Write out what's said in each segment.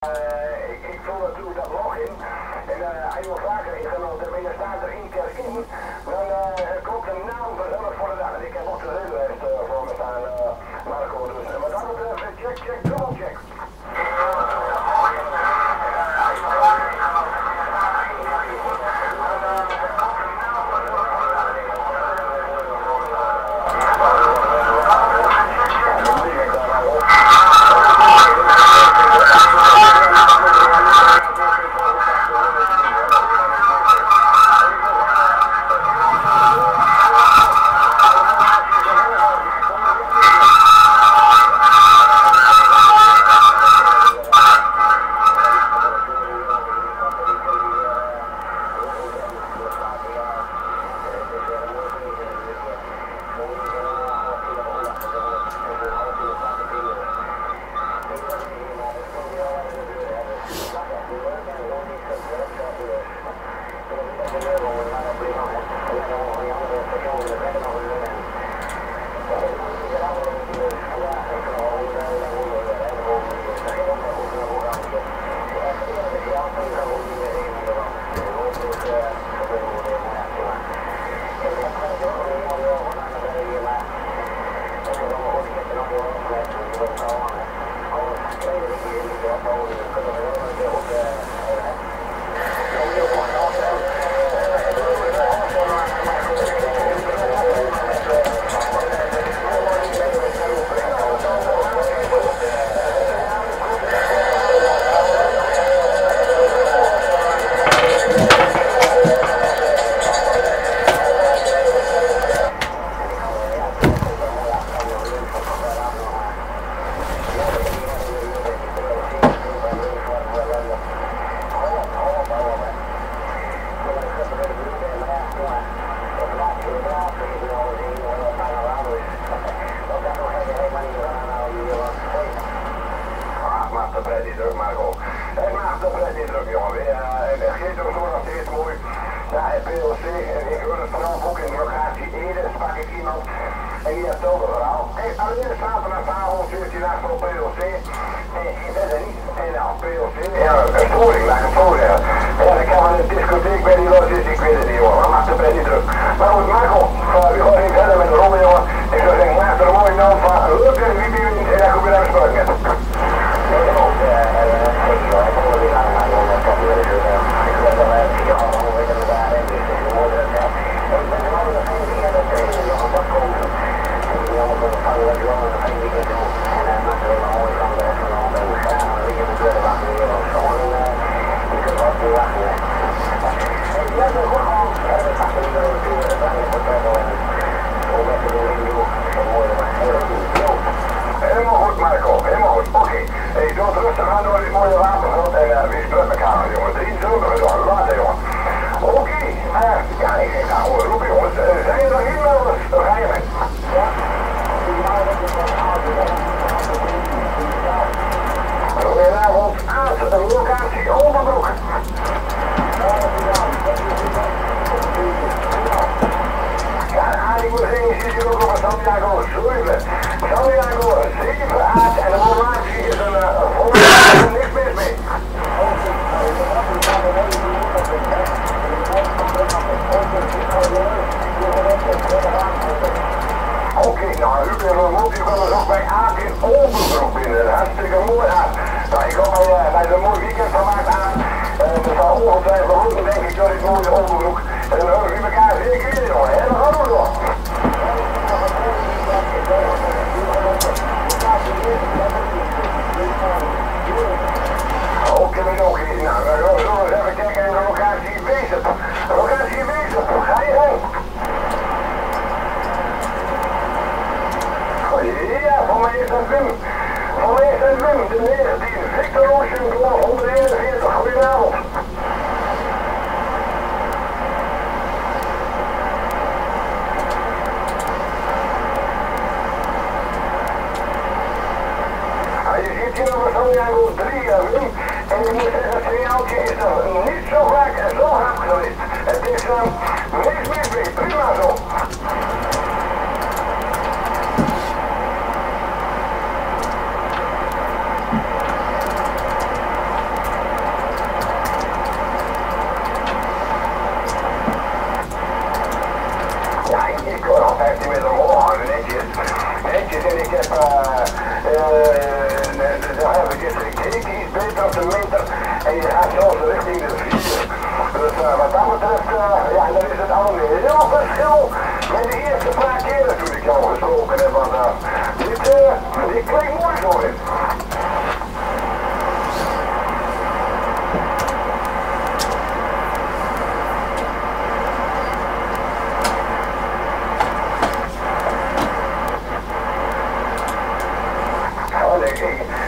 Ik vul natuurlijk dat log in en hij wil vaker ingenomen en je staat er één keer in, dan komt de naam vanzelf voor de dag. En ik heb ook de rederijst voor me staan, Marco. Dus wat dat betreft, check, double check. nog even gekeken, iets beter op de meter en je gaat zelfs richting de 4. Dus wat dat betreft, ja, dan is het al een heel verschil met de eerste paar keren toen ik jou gesproken heb. Want dit klinkt mooi voor je.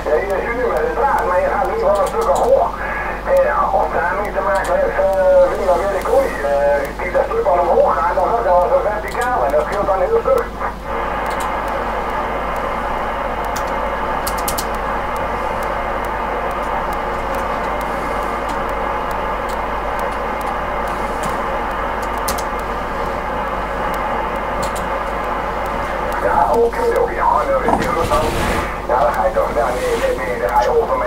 Ja, je zit nu met de draad, maar je gaat nu wel een stuk hoog. Of dat daarmee te maken heeft, weet ik ook niet. Kijk, dat stuk al omhoog gaat, dan gaat het al zo verticaal en dat scheelt dan een heel stuk. Ja, oké, ja, dan is die goed dan. Ja, dan ga je toch, nee, dan ga je over mij.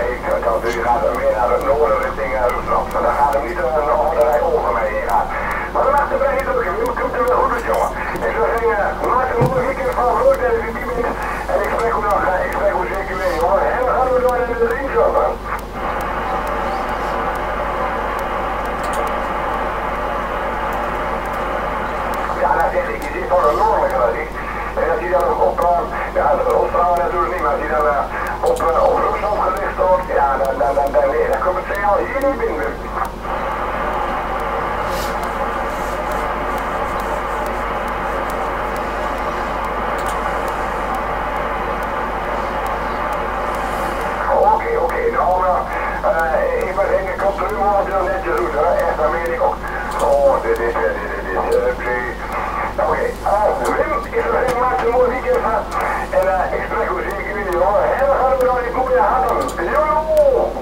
Je gaat meer naar het noorden richting Rusland. Dan gaat hem niet nog dat hij over mij heen gaat. Maar dat maakt het mij niet druk. Je kunt er wel goed uit, jongen. Ik zou zeggen, maak een mooi weekend van Rood en de bent. En ik spreek hoe nog, ik spreek hoe zeker weer, jongen. En dan gaan we door in de ringshop, hè. Ja, dat zeg ik. Je ziet van een noordelijke, dat ik. En als hij dan op, ja, Oost-Vrouwen natuurlijk niet, maar als hij dan op Rusland gericht wordt, ja, dan komt het signaal hier niet binnen. Oké, nou, ik ben geen controle, want je dan netjes doet, hè, echt, dat meen ik ook. Oh, dit is, oké, Wim, ik zou zeggen, maak er een mooi weekend van. En ik spreek hoe zeker jullie, hoor. En dan gaan we nog eens mooie hadden. Jojo!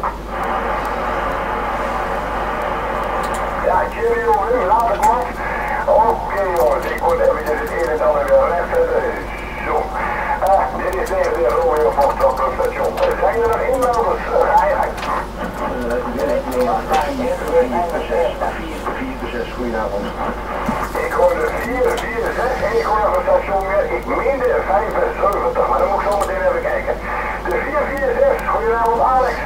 Ja, cheerio, Wim, laat het maar. Oké, jongens, ik moet eventjes het een en ander weer recht zetten. Zo. Dit is de Romeo Fox op het station. Zijn er nog inmelders? Ga je gang. Goedenavond. Ik hoorde 446 en ik hoor nog een station meer. Ik meende 75, maar dan moet ik zo meteen even kijken. De 446, goedenavond Alex.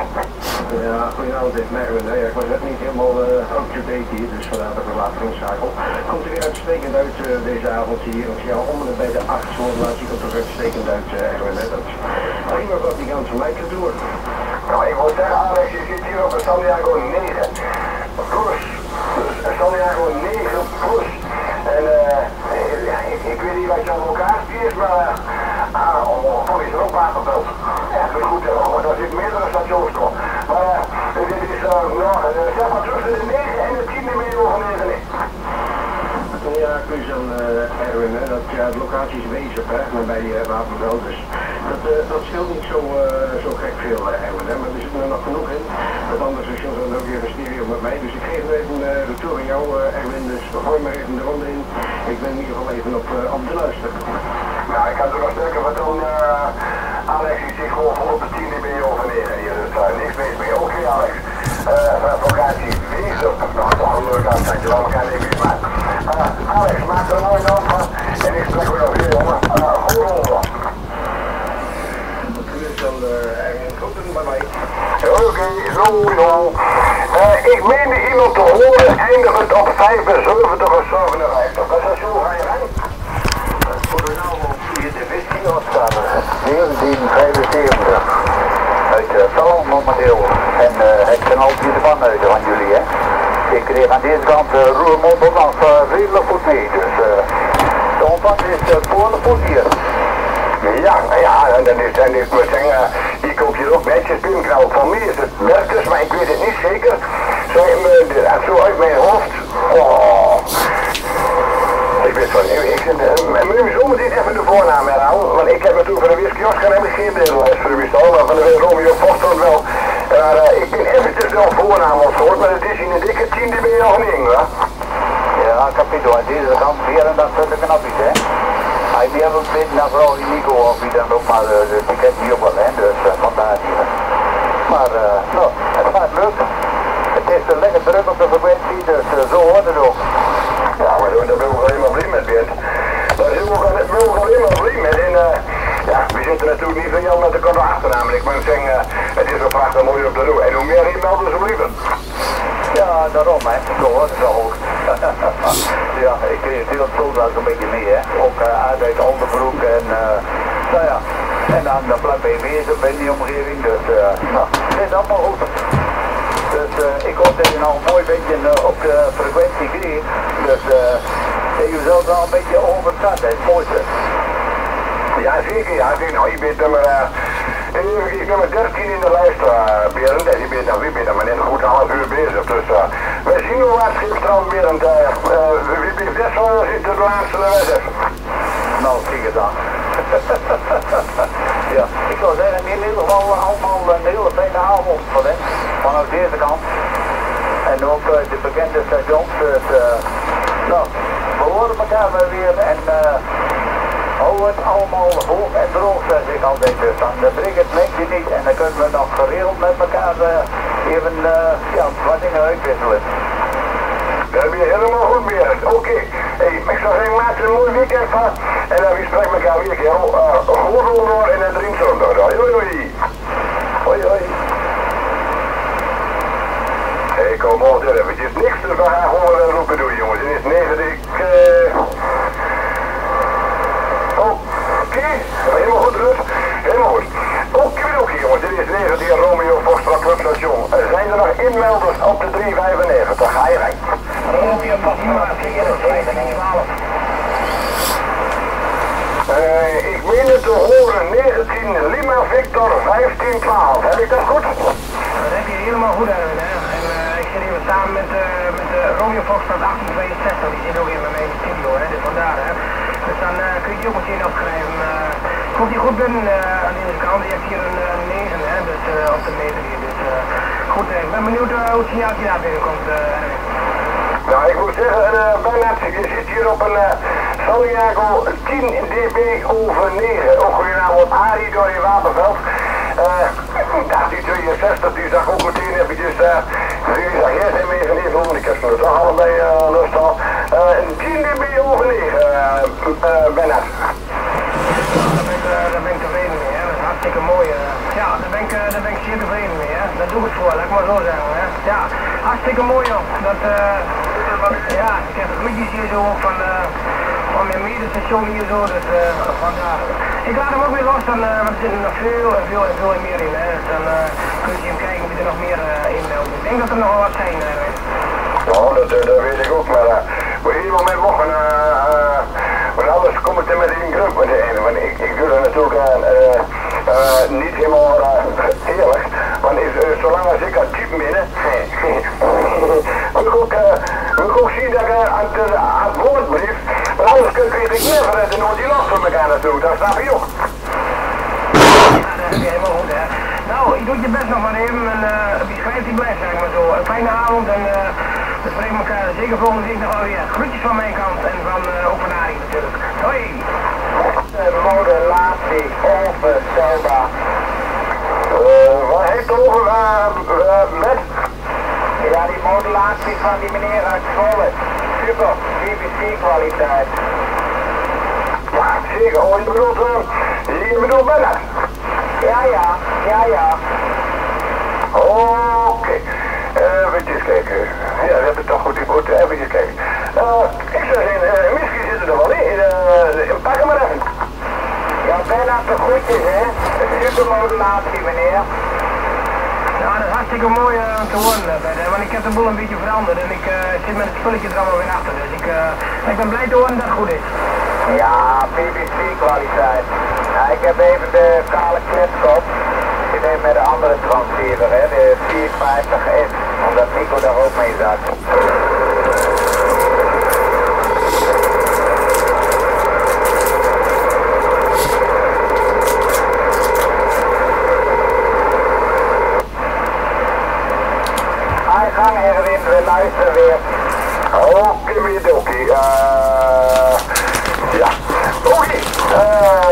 Ja, goedenavond, dit Merwin. Ja, ik was net niet helemaal up-to-date hier, dus vandaar dat ik later inschakel. Komt er weer uitstekend uit deze avond hier. Als je al om en bij de 8 zo'n laat zie ik het er uitstekend uit, Erwin. Dat is prima wat die kant van mij kan doen. Nou, ik moet zeggen Alex, je zit hier op een Santiago 9 plus. Dus een Santiago 9 plus. En ik weet niet wat jouw locatie is, maar voor is er ook waterveld. Ja, dat is goed, want daar zit meerdere stations toch. Maar dit is zeg maar tussen de 9 en de 10 meer over 9 is. Ja, plus dan Erwin, dat ja, de locatie is bezig, hè, bij Wapenveld, dus dat scheelt niet zo gek veel, Erwin, hè, maar er zit er nog genoeg in. Dat andere stations dan ook weer een stereo met mij, dus ik geef nu even de tour aan jou, Erwin, dus gooi maar even de ronde in. Ik ben in ieder geval even op de luister. Nou, ik kan er nog sterker vertellen, Alex, ik zit gewoon vol op de 10 dB over 9 hier, dus niks mis mee. Oké, Alex, locatie bezig, nog toch een leuk uitzendje, laten we elkaar even maken. Alex, maak er een mooie naam van en ik spreek weer nog weer, jongen. Goed rollen. Dus dan, Erwin, goed doen bij mij. Oké, zo. Ik meende iemand te horen, eindigend op 75 of 57. Dat is zo, ga je gang. Voor de naam op de wissing afstaan. 1975. Uit Talon momenteel. En het zijn altijd de vannuiten van jullie, hè. Ik kreeg aan deze kant Roermond nog redelijk goed mee. Dus de omvang is voor de voet hier. Ja, en dan is moet zeggen, ik koop hier ook netjes pinkrouw. Voor mij is het Merkers, maar ik weet het niet zeker. Zo uit mijn hoofd. Oh. Ik weet van, moet u zo meteen even de voornaam herhalen, want ik heb natuurlijk van de Wiskiosk en heb ik geen deellijst voor u bestaan, maar van de Romeo Fox wel. Maar ik ben eventjes wel voornaam onthoord, maar het is in een dikke 10 dB nog niet, hè? Ja, capito, en deze kant weer en dat is de knappies, hè. Hij die hebben een beetje naar vooral die Nico of wie dan ook, maar de ticket niet op wel, hè, dus vandaar hier. Maar, nou, het gaat leuk. Het is lekker druk op de frequentie, dus zo hoort het ook. Ja, maar daar wil ik wel helemaal blij met bent. Daar wil ik wel helemaal blij met. En ja, we zitten er natuurlijk niet van Jan met de kant achter namelijk. Ik moet zeggen, het is zo prachtig mooi op de roe. En hoe meer e-mailden, zo liever. Ja, daarom hè. Zo hoort het ook. Ja, ik deel het soms ook een beetje mee hè. Ook uit Onderbroek en nou ja. En dan blijf je wezen in die omgeving. Dus nou, het is allemaal goed. Dus ik hoop dat je nou een mooi beetje op de frequentie kreeg. Dus dat je zelf wel een beetje overstaat, dat is het mooiste. Ja zeker, ja. Nou, je bent nummer 13 in de lijst, Berend. En je bent dan maar net een goed half uur bezig. Dus wij zien hoe wat Schipstrand, Berend. Wie bent best wel zit de laatste wedstrijd. Nou, zie je dan. Ja, ik zou zeggen in ieder geval allemaal een hele fijne avond vanaf deze kant. En ook de bekende stations. Dus, nou, we horen elkaar weer en hou het allemaal hoog en droog, zeg ik altijd. Dus dan breekt het nekje niet en dan kunnen we nog geregeld met elkaar even ja, wat dingen uitwisselen. Daar heb je helemaal goed, Berend. Oké. Hey, ik zou zeggen, maak er een mooi weekend van. En dan we spreken elkaar weer, kerel. Gewoon door en dan drinkt zo door. Hoi, hoi. Hoi, hoi. Hey, kom op, er eventjes niks te gaan horen en roepen doen, jongens. Het is 9, Oké, helemaal goed, Rut. Helemaal goed. Oké, jongens. Dit is 19 Romeo Foxtrot Clubstation. Zijn er nog inmelders op de 395? Ga je rijden. Romeo Foxtrot 395. Ik meen het te horen, 19 Lima Victor 1512. Heb ik dat goed? Dat heb je helemaal goed, Erwin, hè. En ik zit hier samen met Romeo Foxtrot 1862. Die zit ook in mijn studio, hè. Dus vandaar, hè. Dus dan kun je die ook meteen opschrijven. Komt die goed binnen aan deze kant. Die heeft hier een 9, hè. Dus op de meter hier. Dus goed, ik ben benieuwd hoe het signaaltje daar binnenkomt, Erwin. Nou, ik moet zeggen, Bernard, je zit hier op een Santiago 10 dB over 9. Ook goedenavond, Arie door in Wapenveld. 1862, die zag ook meteen eventjes, die zag eerst even om, ik heb ze toch allebei lust al. 10 dB over 9, Bernard. Daar ben ik tevreden mee, hè. Dat is hartstikke mooi. Ja, daar ben ik zeer tevreden mee, hè. Daar doe ik het voor, laat ik maar zo zeggen, hè. Ja, hartstikke mooi, joh. Dat, ja, ik heb groetjes hier zo ook van mijn medestation hier zo, dus vandaar. Ik laat hem ook weer los, dan er zitten nog veel meer in, hè. Dus dan kun je hem kijken wie er nog meer inmelden. Ik denk dat er nog wel wat zijn, Ja, dat weet ik ook, maar op een moment mogen, want anders kom ik er met een groep meteen, want ik doe dat natuurlijk niet helemaal eerlijk, want zolang als ik aan typen binnen, moet ik ook zien dat ik aan het woord blijf, want anders kreeg ik meer vanuit de Noord die last van elkaar naartoe, dat snap je ook. Ja, dat heb je helemaal goed, hè. Nou, je doet je best nog maar even en beschrijft die blijft, zeg maar zo. Een fijne avond en we spreken elkaar zeker volgende week nog alweer. Groetjes van mijn kant en van ook van Arie natuurlijk. Hoi! Modulatie onvoorstelbaar. Wat heeft het over met? Ja, die modulatie van die meneer uit Zwolle. Super, BBC kwaliteit. Ja, zeker. Oh, je bedoelt Bernard? Ja. Oké. Even kijken. Ja, dat heb ik toch goed. Ik moet even kijken. Ik zou zeggen, misschien zit er wel in. Pak hem maar even. Ja, bijna te goedjes, hè. Een supermodulatie, meneer. Ja, dat is hartstikke mooi om te horen, want ik heb de boel een beetje veranderd en ik zit met het spulletje er allemaal weer achter. Dus ik ben blij te horen dat het goed is. Ja, BBC kwaliteit. Ja, ik heb even de kale kletskop. Ik neem met de andere transceiver, hè, de 450S, omdat Nico daar ook mee zat. Gang Erwin, we luisteren weer. Oké. Ja. Oké.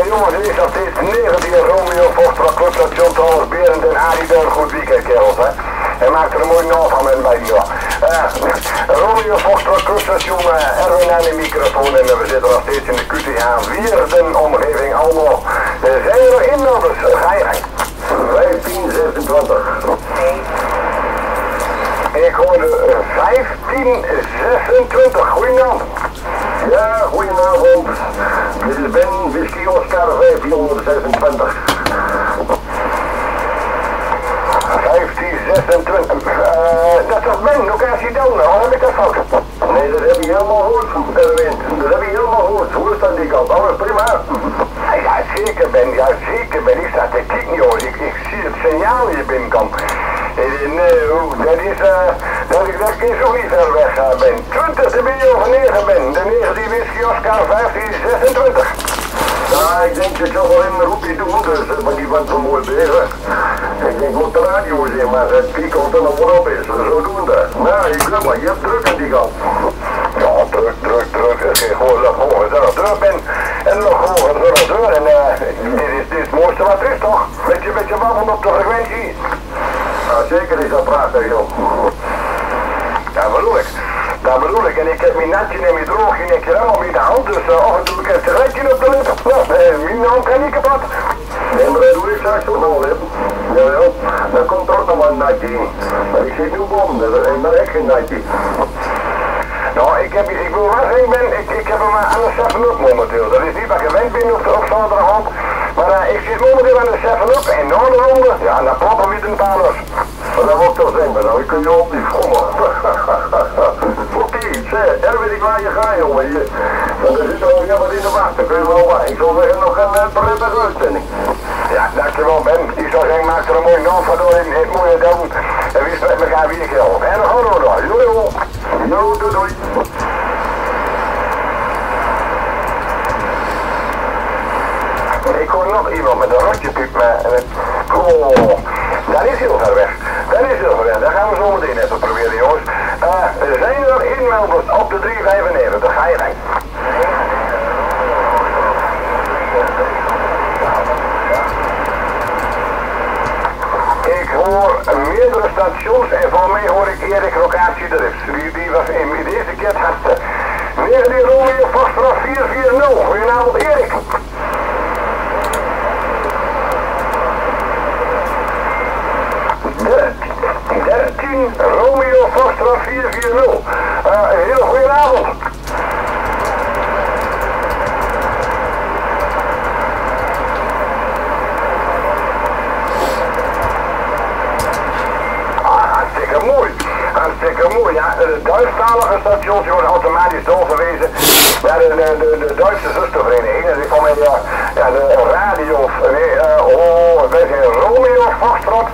Jongens, dit is nog steeds 19 Romeo Foxtrot Clubstation, Thomas Berend en Arie Deun. Goed weekend, kerels, hè. Hij maakt er een mooi naam van met mij, joh. Romeo Foxtrot Clubstation, Erwin aan de microfoon en we zitten nog steeds in de QTH Wierden omgeving, allemaal Zijn er nog inmelders? Ga je gang. 1526. Ik hoorde 1526. Goedenavond. Ja, goedenavond. Dit is Ben, Whisky Oscar 1526. 1526. Dat is toch Ben, locatie Donen, of heb ik dat fout? Nee, dat heb je helemaal goed, Erwin. Dat heb je helemaal goed. Hoe is dat die kant? Alles prima? Ja, zeker Ben, ja zeker Ben. Ik sta te kijken joh. Ik zie het signaal hier binnenkant. Nee, dat is ook niet ver weg Ben. 20 de ben je over 9 Ben. De 19 Whisky Oscar 1526. Ja, ik denk dat je wel in een roepje doen, dus maar die was zo mooi bezig. Ik denk op de radio zien, maar het kijk of er nog wat op is, zodoende. Nou, ik zeg maar, je hebt druk aan die kant. Ja, druk. Het is gewoon nog hoger, dat nog druk ben. En nog hoger, dat nog druk. En dit is het mooiste wat er is toch? Beetje wachten op de frequentie. Ja, zeker is dat prachtig, joh. Ja, dat bedoel ik. En ik heb mijn natje en mijn droogje en ik heb helemaal in de hand, dus af en toe heb ik een sigaretje op de lip. Nou, mijn hand kan niet kapot. Nee, maar dat doe ik straks ook nog wel, hè. Jawel, dan komt er ook nog wel een natje in. Maar ik zit nu boven, ik ben echt geen natje. Nou, ik wil waar zijn Ben, ik heb hem aan de 7-up momenteel. Dat is niet wat ik gewend ben op zaterdagavond. Maar ik zit momenteel aan de 7-up en na de ronde, ja, dan kloppen we met een paar los. Maar dat wil ik toch zeggen, nou, ik kun je op die schommel. Oké, Erwin, ik laat je gaan, jongen. Want er zit er al wat in de wacht, dan kun je wel wachten. Ik zal zeggen, nog een prettige uitzending. Ja, dankjewel Ben. Ik zou zeggen, maak er een mooie naam van door in het mooie doen. En wie spreekt elkaar weer een keer op. En dan gaan we door. Joe. Jo, doei. Ik hoor nog iemand met een rotje piep, maar... Oh, dat is heel ver weg. Dat gaan we zo meteen even proberen, jongens. Zijn er inmelders op de 395? Ga je gang. Ik hoor meerdere stations en van mij hoor ik Erik locatie er is. Die was in deze keer het hardste. 19 Romeo Foxtrot 440. Goedenavond Erik. 13 Romeo Foxtrot 440. Een hele goede avond. Hartstikke mooi. Ja, de Duitsstalige stations worden automatisch doorverwezen naar de Duitse zustervereniging. Dat is van mij de radio. Wij zijn Romeo Foxtrot.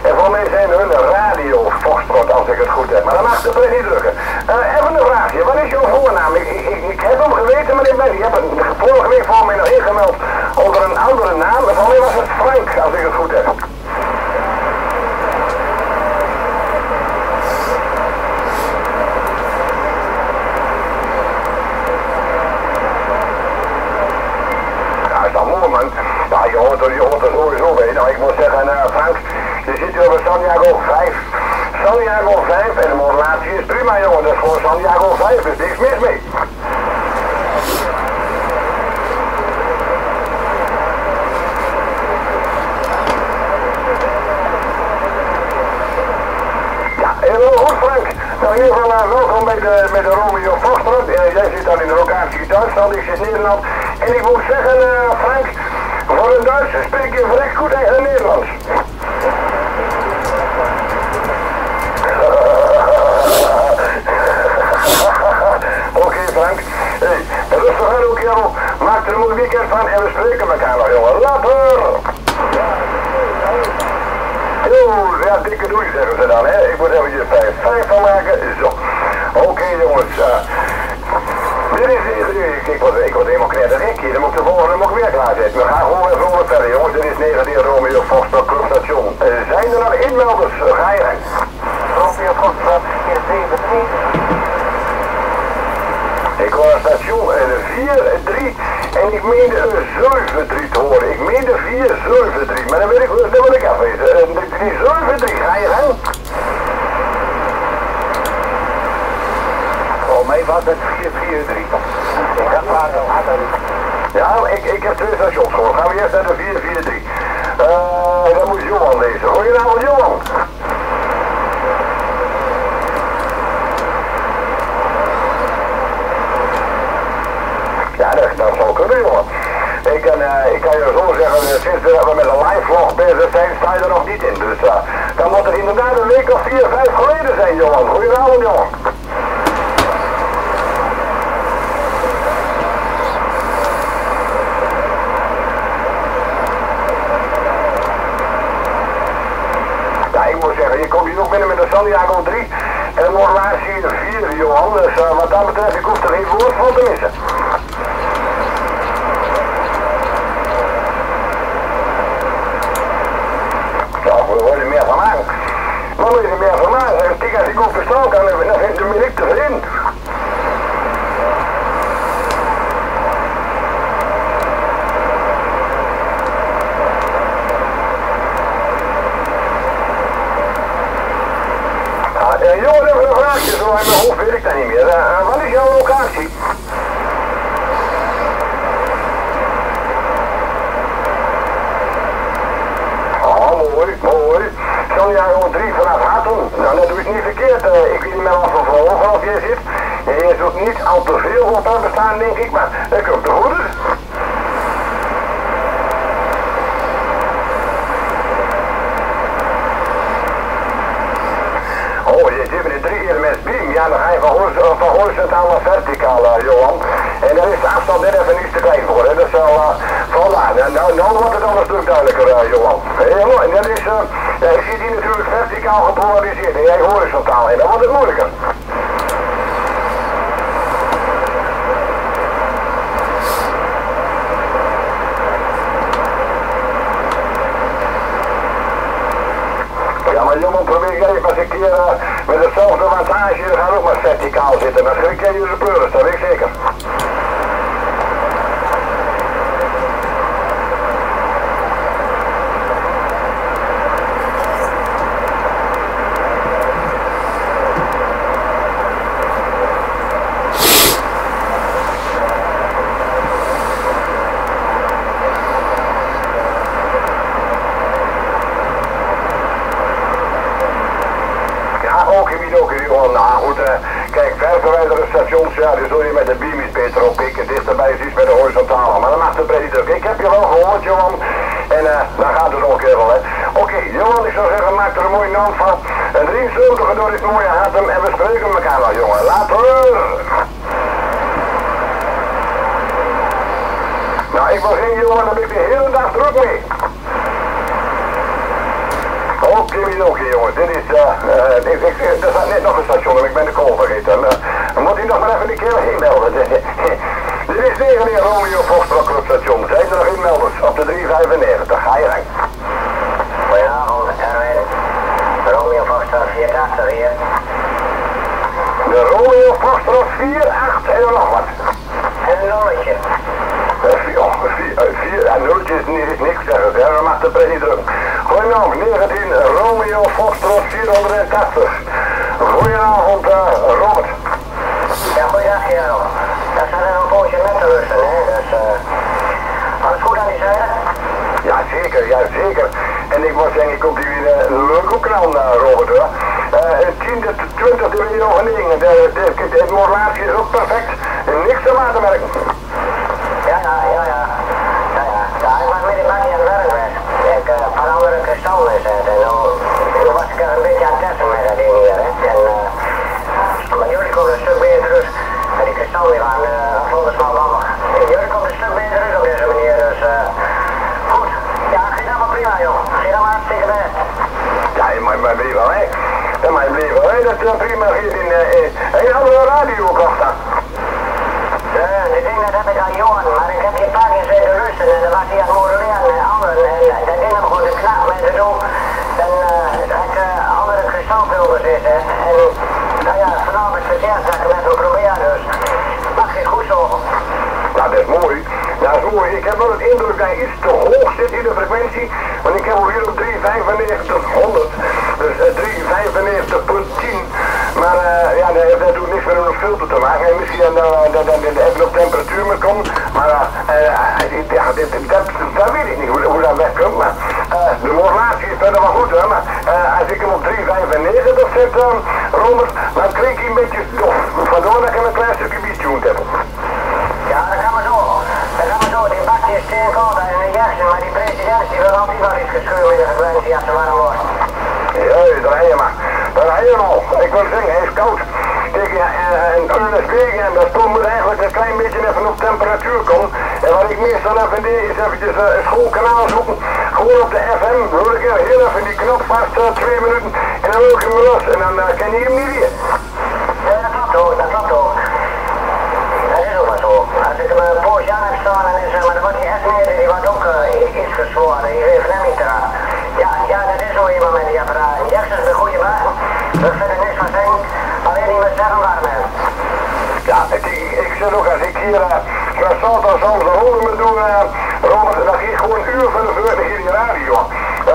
En voor mij zijn hun radio Foxtrot, als ik het goed heb. Maar dat mag het niet drukken. Even een vraagje. Wat is jouw voornaam? Ik heb hem geweten, maar ik heb het vorige week voor mij nog ingemeld onder een andere naam. En voor mij was het Frank, als ik het goed heb. Ja, is dat mooi, man. Ja, je hoort er sowieso bij. Nou, ik moet zeggen, Frank, je zit hier op Santiago 5. Santiago 5 en de modulatie is prima, jongen. Dat is voor Santiago 5, dus niks mis mee. Ja, heel goed, Frank. Nou, in ieder geval welkom bij de Romeo Foxtrot. Jij zit dan in de locatie Duitsland, ik zit Nederland. En ik moet zeggen, Frank, voor een Duitser spreek je verrekt goed eigen Nederlands. Oké, Frank. Hey, rustig aan ook, kerel. Maak er een mooi weekend van en we spreken elkaar nog, jongen. Later! Yo, ja, dikke doei zeggen ze dan, hè. Ik moet eventjes 5 van maken. Zo. Oké, jongens. Dit is... Ik word helemaal knettergek hier. Dan moet ik de volgende nog weer klaarzetten. We gaan gewoon weer vrolijk verder, jongens. Dit is 19 Romeo Foxtrot Clubstation. Zijn er nog inmelders? Ga je heen. Romeo Foxtrot 473. Ik hoor een station 4-3 en ik meende een 7-3 te horen. Ik meende 4-7-3, maar dan wil ik afwezen. Die 7-3, ga je gang? Voor mij was het 4-4-3. Ik ga praten. Ja, ik heb 2 stations gehoord. Gaan we eerst naar de 443. Dan moet Johan lezen. Goedenavond, Johan. Ja, dat zal kunnen, jongen. Ik kan je zo zeggen, sinds we met een live vlog bezig zijn, sta je er nog niet in. Dus dan moet er inderdaad een week of 4, 5 geleden zijn, Johan. Goedenavond, Johan. Ja, ik moet zeggen, je komt hier ook binnen met een Santiago 3 en een Morlatie 4, Johan. Dus wat dat betreft, ik hoef er geen woord van te missen. We worden meer van aan. Maar moet je er meer van aan? Kijk, als ik goed verstaan kan, dan vindt de minuut te veel in. Jongen, even een vraagje, zo in mijn hoofd weet ik dat niet meer. Wat is jouw locatie? Mooi. Santiago 3 vanaf Hattem. Nou, dat doe ik niet verkeerd. Ik weet niet meer wat voor verhogen of je zit. Je doet niet al te veel op daar bestaan, denk ik, maar dat komt te goed. Oh, je zit met de 3 elements beam. Ja, dan ga je van horizontaal naar verticaal, Johan. En daar is de afstand net even iets te klein voor, hè. Dat zal, vandaar. Nou wordt het al een stuk duidelijker, Johan. Helemaal. En dat is, ja, ik zie die natuurlijk verticaal gepolariseerd en jij horizontaal. En dan wordt het moeilijker. Ja, maar jongen, probeer even eens een keer met hetzelfde wattage, dan gaan we ook maar verticaal zitten. Dan schrik jij je de pleuris, dat weet ik zeker. Nou goed, kijk, ververwijderde stations, ja, die zul je met de beam iets beter oppikken. Dichterbij is iets met de horizontale, maar dat maakt het pretty druk. Ik heb je wel gehoord, Johan, en dan gaat het ook weer wel, hè. Oké, Johan, ik zou zeggen, maak er een mooie naam van. Een 73 door dit mooie Hattem en we spreken elkaar wel, jongen. Later! Nou, ik was in, Johan, daar ben ik de hele dag druk mee. Oké, jongens, dit is, er staat net nog een station en ik ben de call vergeten. Dan moet hij nog maar even een keer heen melden. Dit is 9 Romeo Foxtrot Club station. Zijn er nog inmelders op de 395? Ga je gang. Goedenavond, Erwin. Romeo Foxtrot 48 hier. De Romeo Foxtrot 48 en nog wat. En een nulletje. 4 en nulletjes is niks zeggen, hè? Dat mag de pret niet drukken. Goedenavond, 19 Romeo Foxtrot 480. Goedenavond, Robert. Ja, goeiedag, Gerald. Daar staat er een poosje net te rusten, hè? Dus, alles goed aan die zijde? Ja, zeker. En ik moet zeggen, ik kom die weer leuk ook aan, Robert, hoor. 10 tot 20 miljoen. De modulatie is ook perfect. Niks te aan te merken. Ja, ik was met die bakje aan het werk geweest. Ik van andere kristallen gezet en toen was ik er een beetje aan het testen met dat ding hier, hè. En, maar jullie komen een stuk beter dus. En die kristallen die waren volgens mij mama. Jullie komen een stuk beter dus op deze manier, dus goed. Ja, ging dat maar prima, joh. Ging dat maar hartstikke best. Ja, maar ben je wel, hè? Ja, maar ben je wel, hè? Dat is prima hier in een andere radio kocht dan. Die ding dat heb ik aan Johan, maar ik heb die een paar keer zitten rusten en dan was hij aan het modelleren en anderen en dat ding begon te knappen en te doen. En dat ik andere kristalfilters zitten en nou ja, vanavond verkeerd dat ik met hem probeer dus. Mag je goed zo. Nou, dat is mooi. Dat is mooi. Ik heb wel het indruk dat hij iets te hoog zit in de frequentie, want ik heb hem hier op 39500, dus 395.10. Maar ja, dat heeft natuurlijk niks met een filter te maken. En misschien dat even op temperatuur moet komen. Maar dat weet ik niet hoe dat wegkomt, maar de modulatie is verder wel goed, hè, maar als ik hem op 3,95 zet, Robert, dan kreeg ik een beetje dof. Vandaar dat ik hem een klein stukje beattuned heb. Ja, dat gaan we zo. Die bakje is steenkoud en een jasje, maar die president die wil altijd wel iets geschuurd in de frequentie als ze warm wordt. Ja, daar rij je maar. Daar rij je hem al. Ik wil zeggen, hij is koud. Tegen een uur wegen en dat stoel moet eigenlijk een klein beetje even op temperatuur komen. En wat ik meestal even deed is eventjes een schoolkanaal zoeken. Gewoon op de FM, hoor ik heel even die knop vast, 2 minuten. En dan wil ik hem los en dan ken je hem niet weer. Ja, dat klopt hoor, dat klopt hoor. Dat is ook maar zo. Als ik hem een poosje aan heb staan en maar dan wordt die S-meter, die wordt ook iets gezworen, die heeft hem niet eraan. Ja, dat is zo iemand met die apparaat. Jackson is een goede baan. Dat vind ik niks van zeggen. Alleen niet met zeggen warm hebben. Ja, ik zeg ook, als ik hier van Salto soms de honden moet doen, Robert, dan geef ik gewoon een uur van de vuur, dan geef je radio.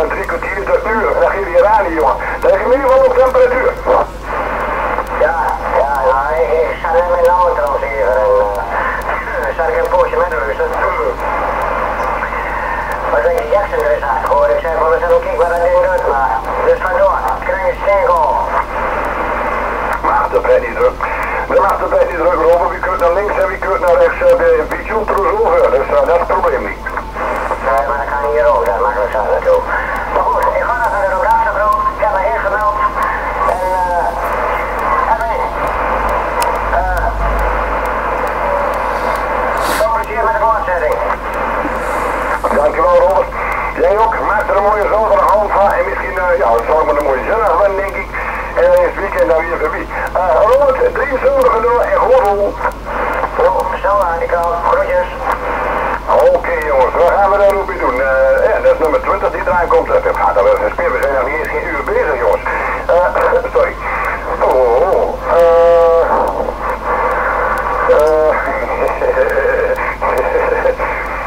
3 kwartier tot een uur, dan geef je radio. Dan heb je in ieder geval op temperatuur. Ja, ik sta net mijn naam trouwens even en dan zat ik een poosje met rusten. Maar denk je Jackson er is uitgehoord, ik zei van we zullen kijken wat dat ding doet, maar dus vandoor, ik krijg een steenkool. Maar de pret niet druk. De laatste pret niet druk, Robert. Wie kunt naar links en wie kunt naar rechts bij een beetje over. Dus dat is het probleem niet. Nee, maar dat kan hier ook, dat makkelijk zijn natuurlijk. Maar goed, ik ga naar de Rodaksebroek, ik heb me ingemeld en veel plezier met de voortzetting. Dankjewel, Robert. Jij ook. Maak er een mooie zondagavond van en misschien, dat zal ik maar een mooie zondag van, denk ik. En dan is het weekend dan weer voorbij. Robert, 73 door en gewoon. Zo, aan die kant. Groetjes. Oké, jongens, wat gaan we daar ook mee doen? Dat is nummer 20 die eraan komt. Dat gaat al wel eens gespeeld. We zijn nog niet eens geen uur bezig, jongens. Sorry.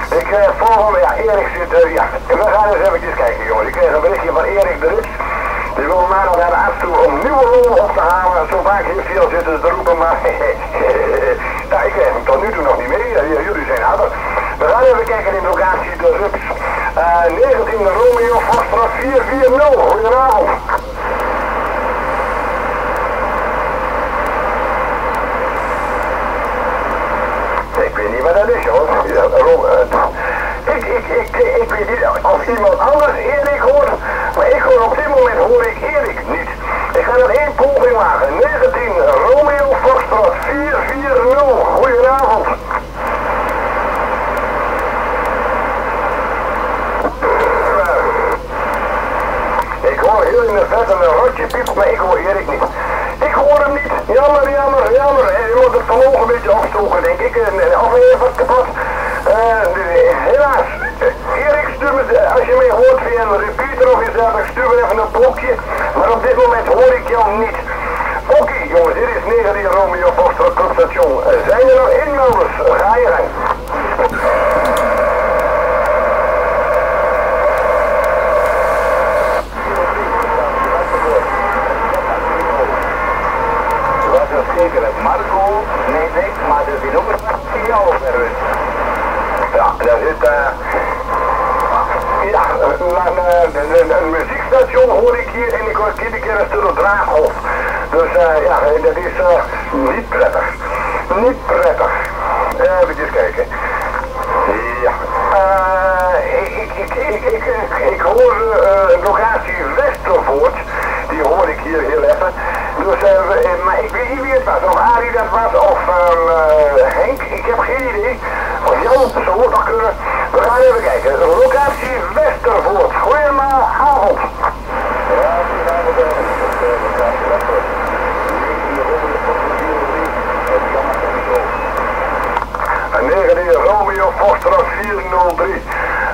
Ik volgende, ja, Erik zit, we gaan eens eventjes kijken, jongens. Ik kreeg een berichtje van Erik de Rits. Die wil maandag naar de arts toe om nieuwe rollen op te halen. Zo vaak heeft hij al zitten te roepen, maar nou, ik krijg hem tot nu toe nog niet mee. Jullie zijn harder. We gaan even kijken in de locatie de Rups. 19 Romeo Foxtrot 440. Goedenavond. Ik weet niet wat dat is, jongens. Ik weet niet of iemand anders Erik hoort, maar ik hoor op dit moment hoor ik Erik niet. Ik ga nog 1 poging wagen. 19 Romeo Foxtrot 440. Goedenavond. Ik hoor heel in de verte een rotje piep, maar ik hoor Erik niet. Ik hoor hem niet. Jammer. Je moet het vermogen een beetje opstoken, denk ik. Of even wat kapot. Helaas. Erik, stuur me, als je mij hoort via een repeater of iets dergelijks, stuur me even een blokje. Maar op dit moment hoor ik jou niet. Oké, jongens, dit is 19 Romeo Foxtrot Clubstation. Zijn er nog inmelders? Ga je gang. Marco, nee, maar de nummer die jou verder. Ja, daar zit een muziekstation hoor ik hier en ik hoor iedere keer een stuk draaghof. Dus ja, dat is niet prettig. Niet prettig. Even kijken. Ja. Ik hoor locatie Westervoort. Die hoor ik hier heel even. Dus, maar ik weet niet wie het was. Of Arie dat was, of Henk. Ik heb geen idee. Of Jan, zo moet nog kunnen. We gaan even kijken. Locatie Westervoort. Goeiemavond. Ja, goedenavond. Een 19 Romeo Foxtrot 403.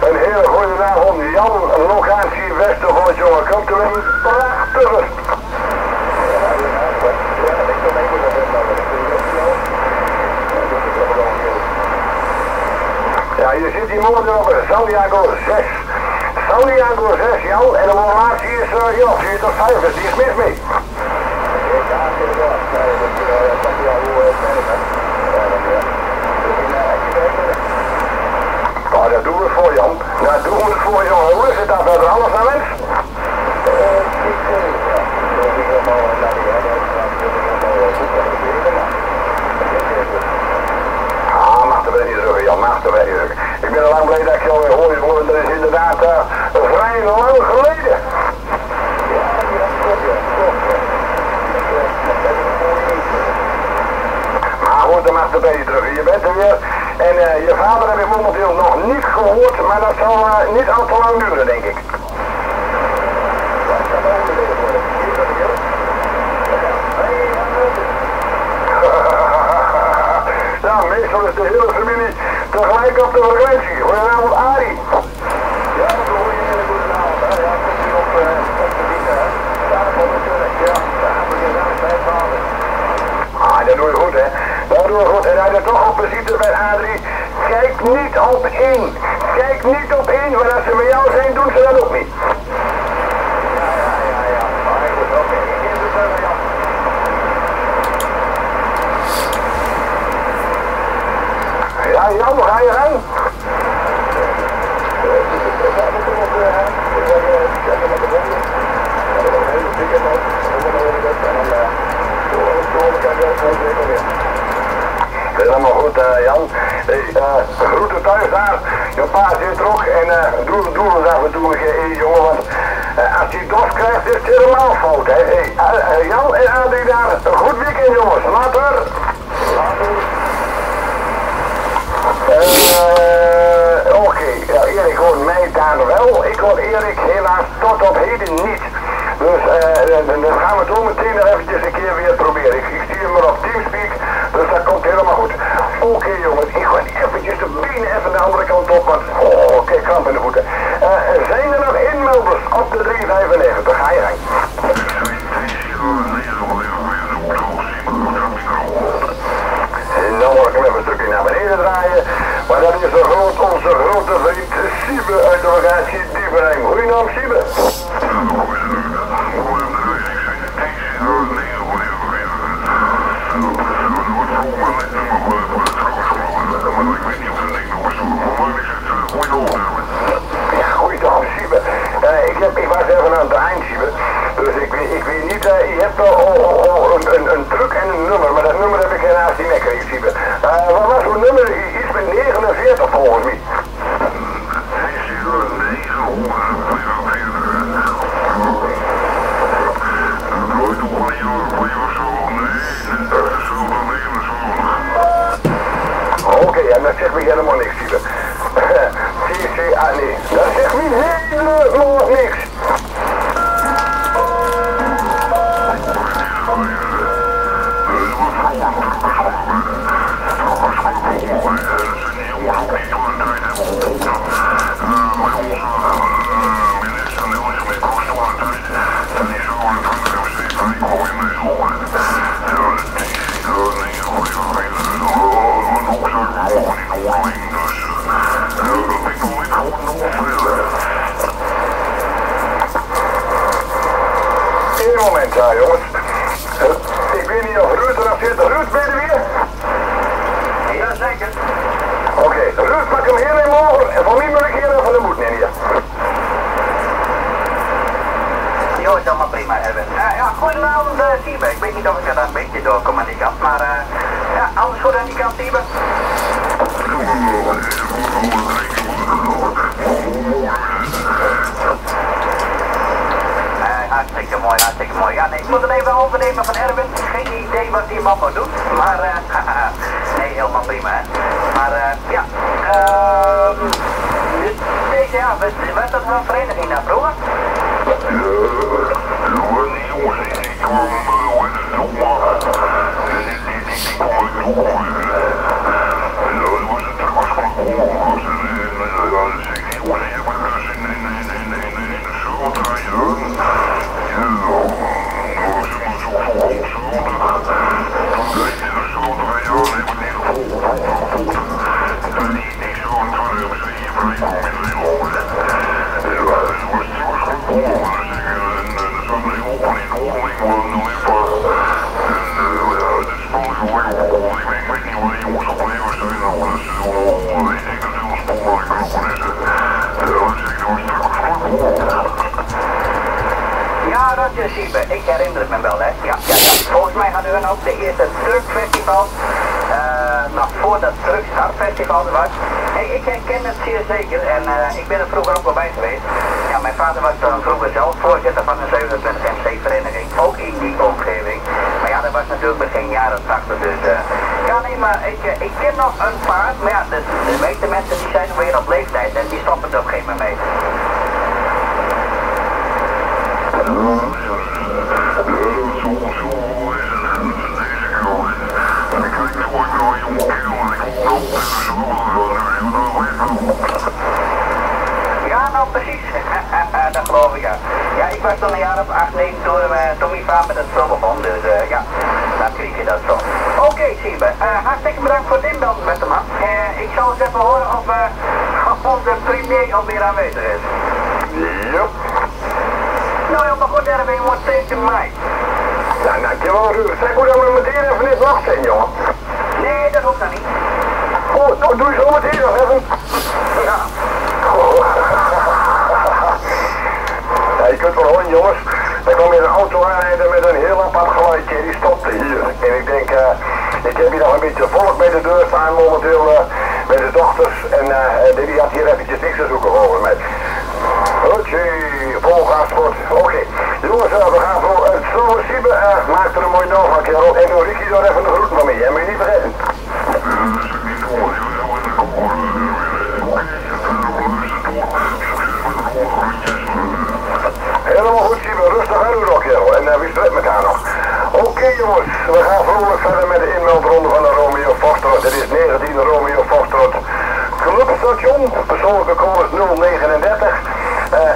Een hele goede avond. Jan, locatie Westervoort, jongen. Komt u met een prachtige. Ja, je zit hier momenteel op Santiago 6. Santiago 6, Jan. En de modulatie is, ja, 4 tot 5. Dus die is mis mee. Nou, dat doen we het voor, Jan. Dat doen we het voor, jongen. Hoe is het daar verder? Alles naar wens? Ah, mag er wel niet drukken, Jan. Mag er wel niet drukken. Ik ben al lang blij dat ik jou weer hoor, jongen. Dat is inderdaad vrij lang geleden. Maar goed, dan mag er bij je drukken. Je bent er weer. En je vader heb ik momenteel nog niet gehoord, maar dat zal niet al te lang duren, denk ik. Ja, meestal is de hele familie tegelijk op de frequentie. Goedenavond, Arie. Ja, dat hoor je een hele goede avond. Ja, komt hier op de dienen, hè. Ja, dat komt natuurlijk. Ja, daar hebben we gedaan bij het vader. Ah, dat doe je goed, hè. Dat doe je goed. En als je toch op visite bent, Adrie, kijk niet op één. Kijk niet op één, want als ze met jou zijn, doen ze dat ook niet. Ja. Maar goed, oké. Ik geef het verder, Jan. Ja, Jan, ga je gang? Dat is allemaal goed, Jan. Groeten thuis daar. Je pa zit er ook en doe ons af en toe een keer, jongen, want als hij dorst krijgt is het helemaal fout, hè. Jan en Adrie daar, een goed weekend, jongens. Later. Oké, ja, Erik hoort mij daar wel. Ik hoor Erik helaas tot op heden niet. Dus dan gaan we zo meteen nog eventjes een keer weer proberen. Ik zie hem maar op Teamspeak, dus dat komt helemaal goed. Oké, jongens, ik ga eventjes de benen even de andere kant op, want kijk, kramp in de voeten. Zijn er nog inmelders op de 395? Ga je gang. Dan wil ik hem even een stukje naar beneden draaien. Maar dat is onze grote vriend Siebe uit de locatie Diepenheim. Goeienaam, Siebe. Ja, goeiedag, Siebe. Ik was even aan het draaien, Siebe. Dus ik weet niet, je hebt al een druk en een nummer, maar dat nummer heb ik helaas niet lekker, Siebe. Wat was uw nummer? Iets met 49 volgens mij. Oké, en dat zegt me helemaal niks, Siebe. CCA, nee, dat zegt me helemaal niks. Eén moment, ja, jongens. Ik weet niet of Ruud eraf zit. Ruud, ben je er weer? Ja, zeker. Oké, Ruud, pak hem heel mogen. En voor mij moet ik hier even de moed nemen hier. Jo, is allemaal prima, Erwin. Ja, goedenavond, Siebe. Ik weet niet of ik er een beetje doorkom aan die kant, maar ja, alles goed aan die kant, Siebe? Hartstikke mooi. Ja, nee, ik moet het even overnemen van Erwin. Geen idee wat die man moet doen, maar nee, helemaal prima, hè. Maar ja, deze avond, was dat een vereniging naar vroeger? Ja, dat is Siebe. Ik herinner het me wel, hè. Ja. Volgens mij hadden we ook de eerste truckfestival. Nog voordat Truck Start Festival er was. Hey, ik herken het zeer zeker en ik ben er vroeger ook wel bij geweest. Ja, mijn vader was dan vroeger zelf voorzitter van een 27 MC-vereniging, ook in die omgeving. Maar ja, dat was natuurlijk begin jaren 80, dus ja nee, maar ik ken nog een paar, maar ja, de meeste mensen die zijn weer op leeftijd en die stoppen er op een gegeven moment mee. Ja, nou precies. Dat geloof ik, ja. Ja, ik was dan een jaar of 8, 9 toen mijn vader met het spul begon, dus ja, dan kreeg je dat zo. Oké, Siebe, hartstikke bedankt voor het inbelden met de man. Ik zal eens even horen of onze premier alweer aanwezig is. Yep. Nou ja, maar goed, Erwin, wordt steeds in mij. Ja, dankjewel Ruud. Zeg, moet dan meteen even in het wacht zijn, jongen. Nee, dat hoeft dan niet. Oh, nou doe je zo meteen nog even. Ja. Oh. Ja, je kunt wel horen, jongens. Er kwam hier een auto aanrijden met een heel apart geluidje. Die stopte hier. En ik denk, ik heb hier nog een beetje volk bij de deur staan momenteel met de dochters. En die had hier eventjes niks te zoeken volgens mij. Oké, vol gas wordt. Oké, jongens, we gaan voor het Slowe Siebe. Maak er een mooi naam van, kerel. En doe Ricky daar even de groeten van mij. En moet je niet vergeten. Helemaal goed, Siebe. Rustig aan uw rok, kerel. En wie spreekt elkaar nog? Oké, jongens, we gaan vrolijk verder met de inmeldronde van de Romeo Foxtrot. Dit is 19 Romeo Foxtrot. Clubstation, persoonlijke code 039.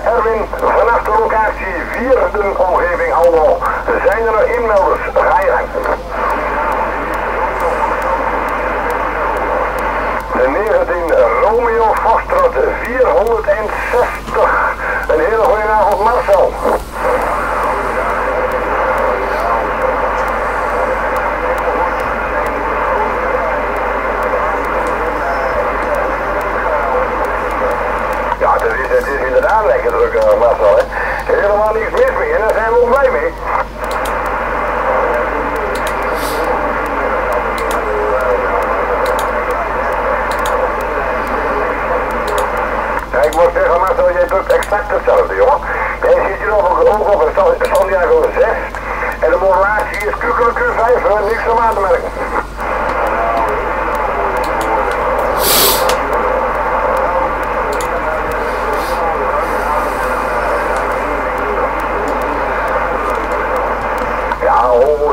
Erwin, vanaf de locatie 4 de omgeving Almelo. Zijn er nog inmelders? Ga je gang. De 19 Romeo Foxtrot 460. Een hele goede avond, Marcel. Ja, het is inderdaad lekker druk, Marcel, hè. Helemaal niks mis mee en daar zijn we ook blij mee. Ja, ik moet zeggen, Marcel, jij doet exact hetzelfde, jongen. Jij zit hier ook op een Santiago 6 en de modulatie is Q5, niks om aan te merken. Ja,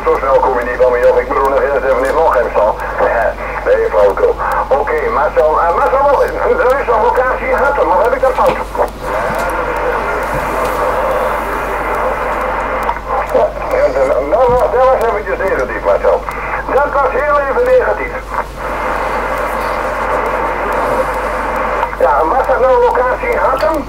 zo snel kom je niet van me, joh. Ik bedoel nog eerst even in Lochem staan. Nee, flauwekul. Oké, Marcel, er is een locatie in Hattem, of heb ik dat fout? Ja, dat was eventjes negatief, Marcel. Dat was heel even negatief. Ja, was dat nou een locatie in Hattem?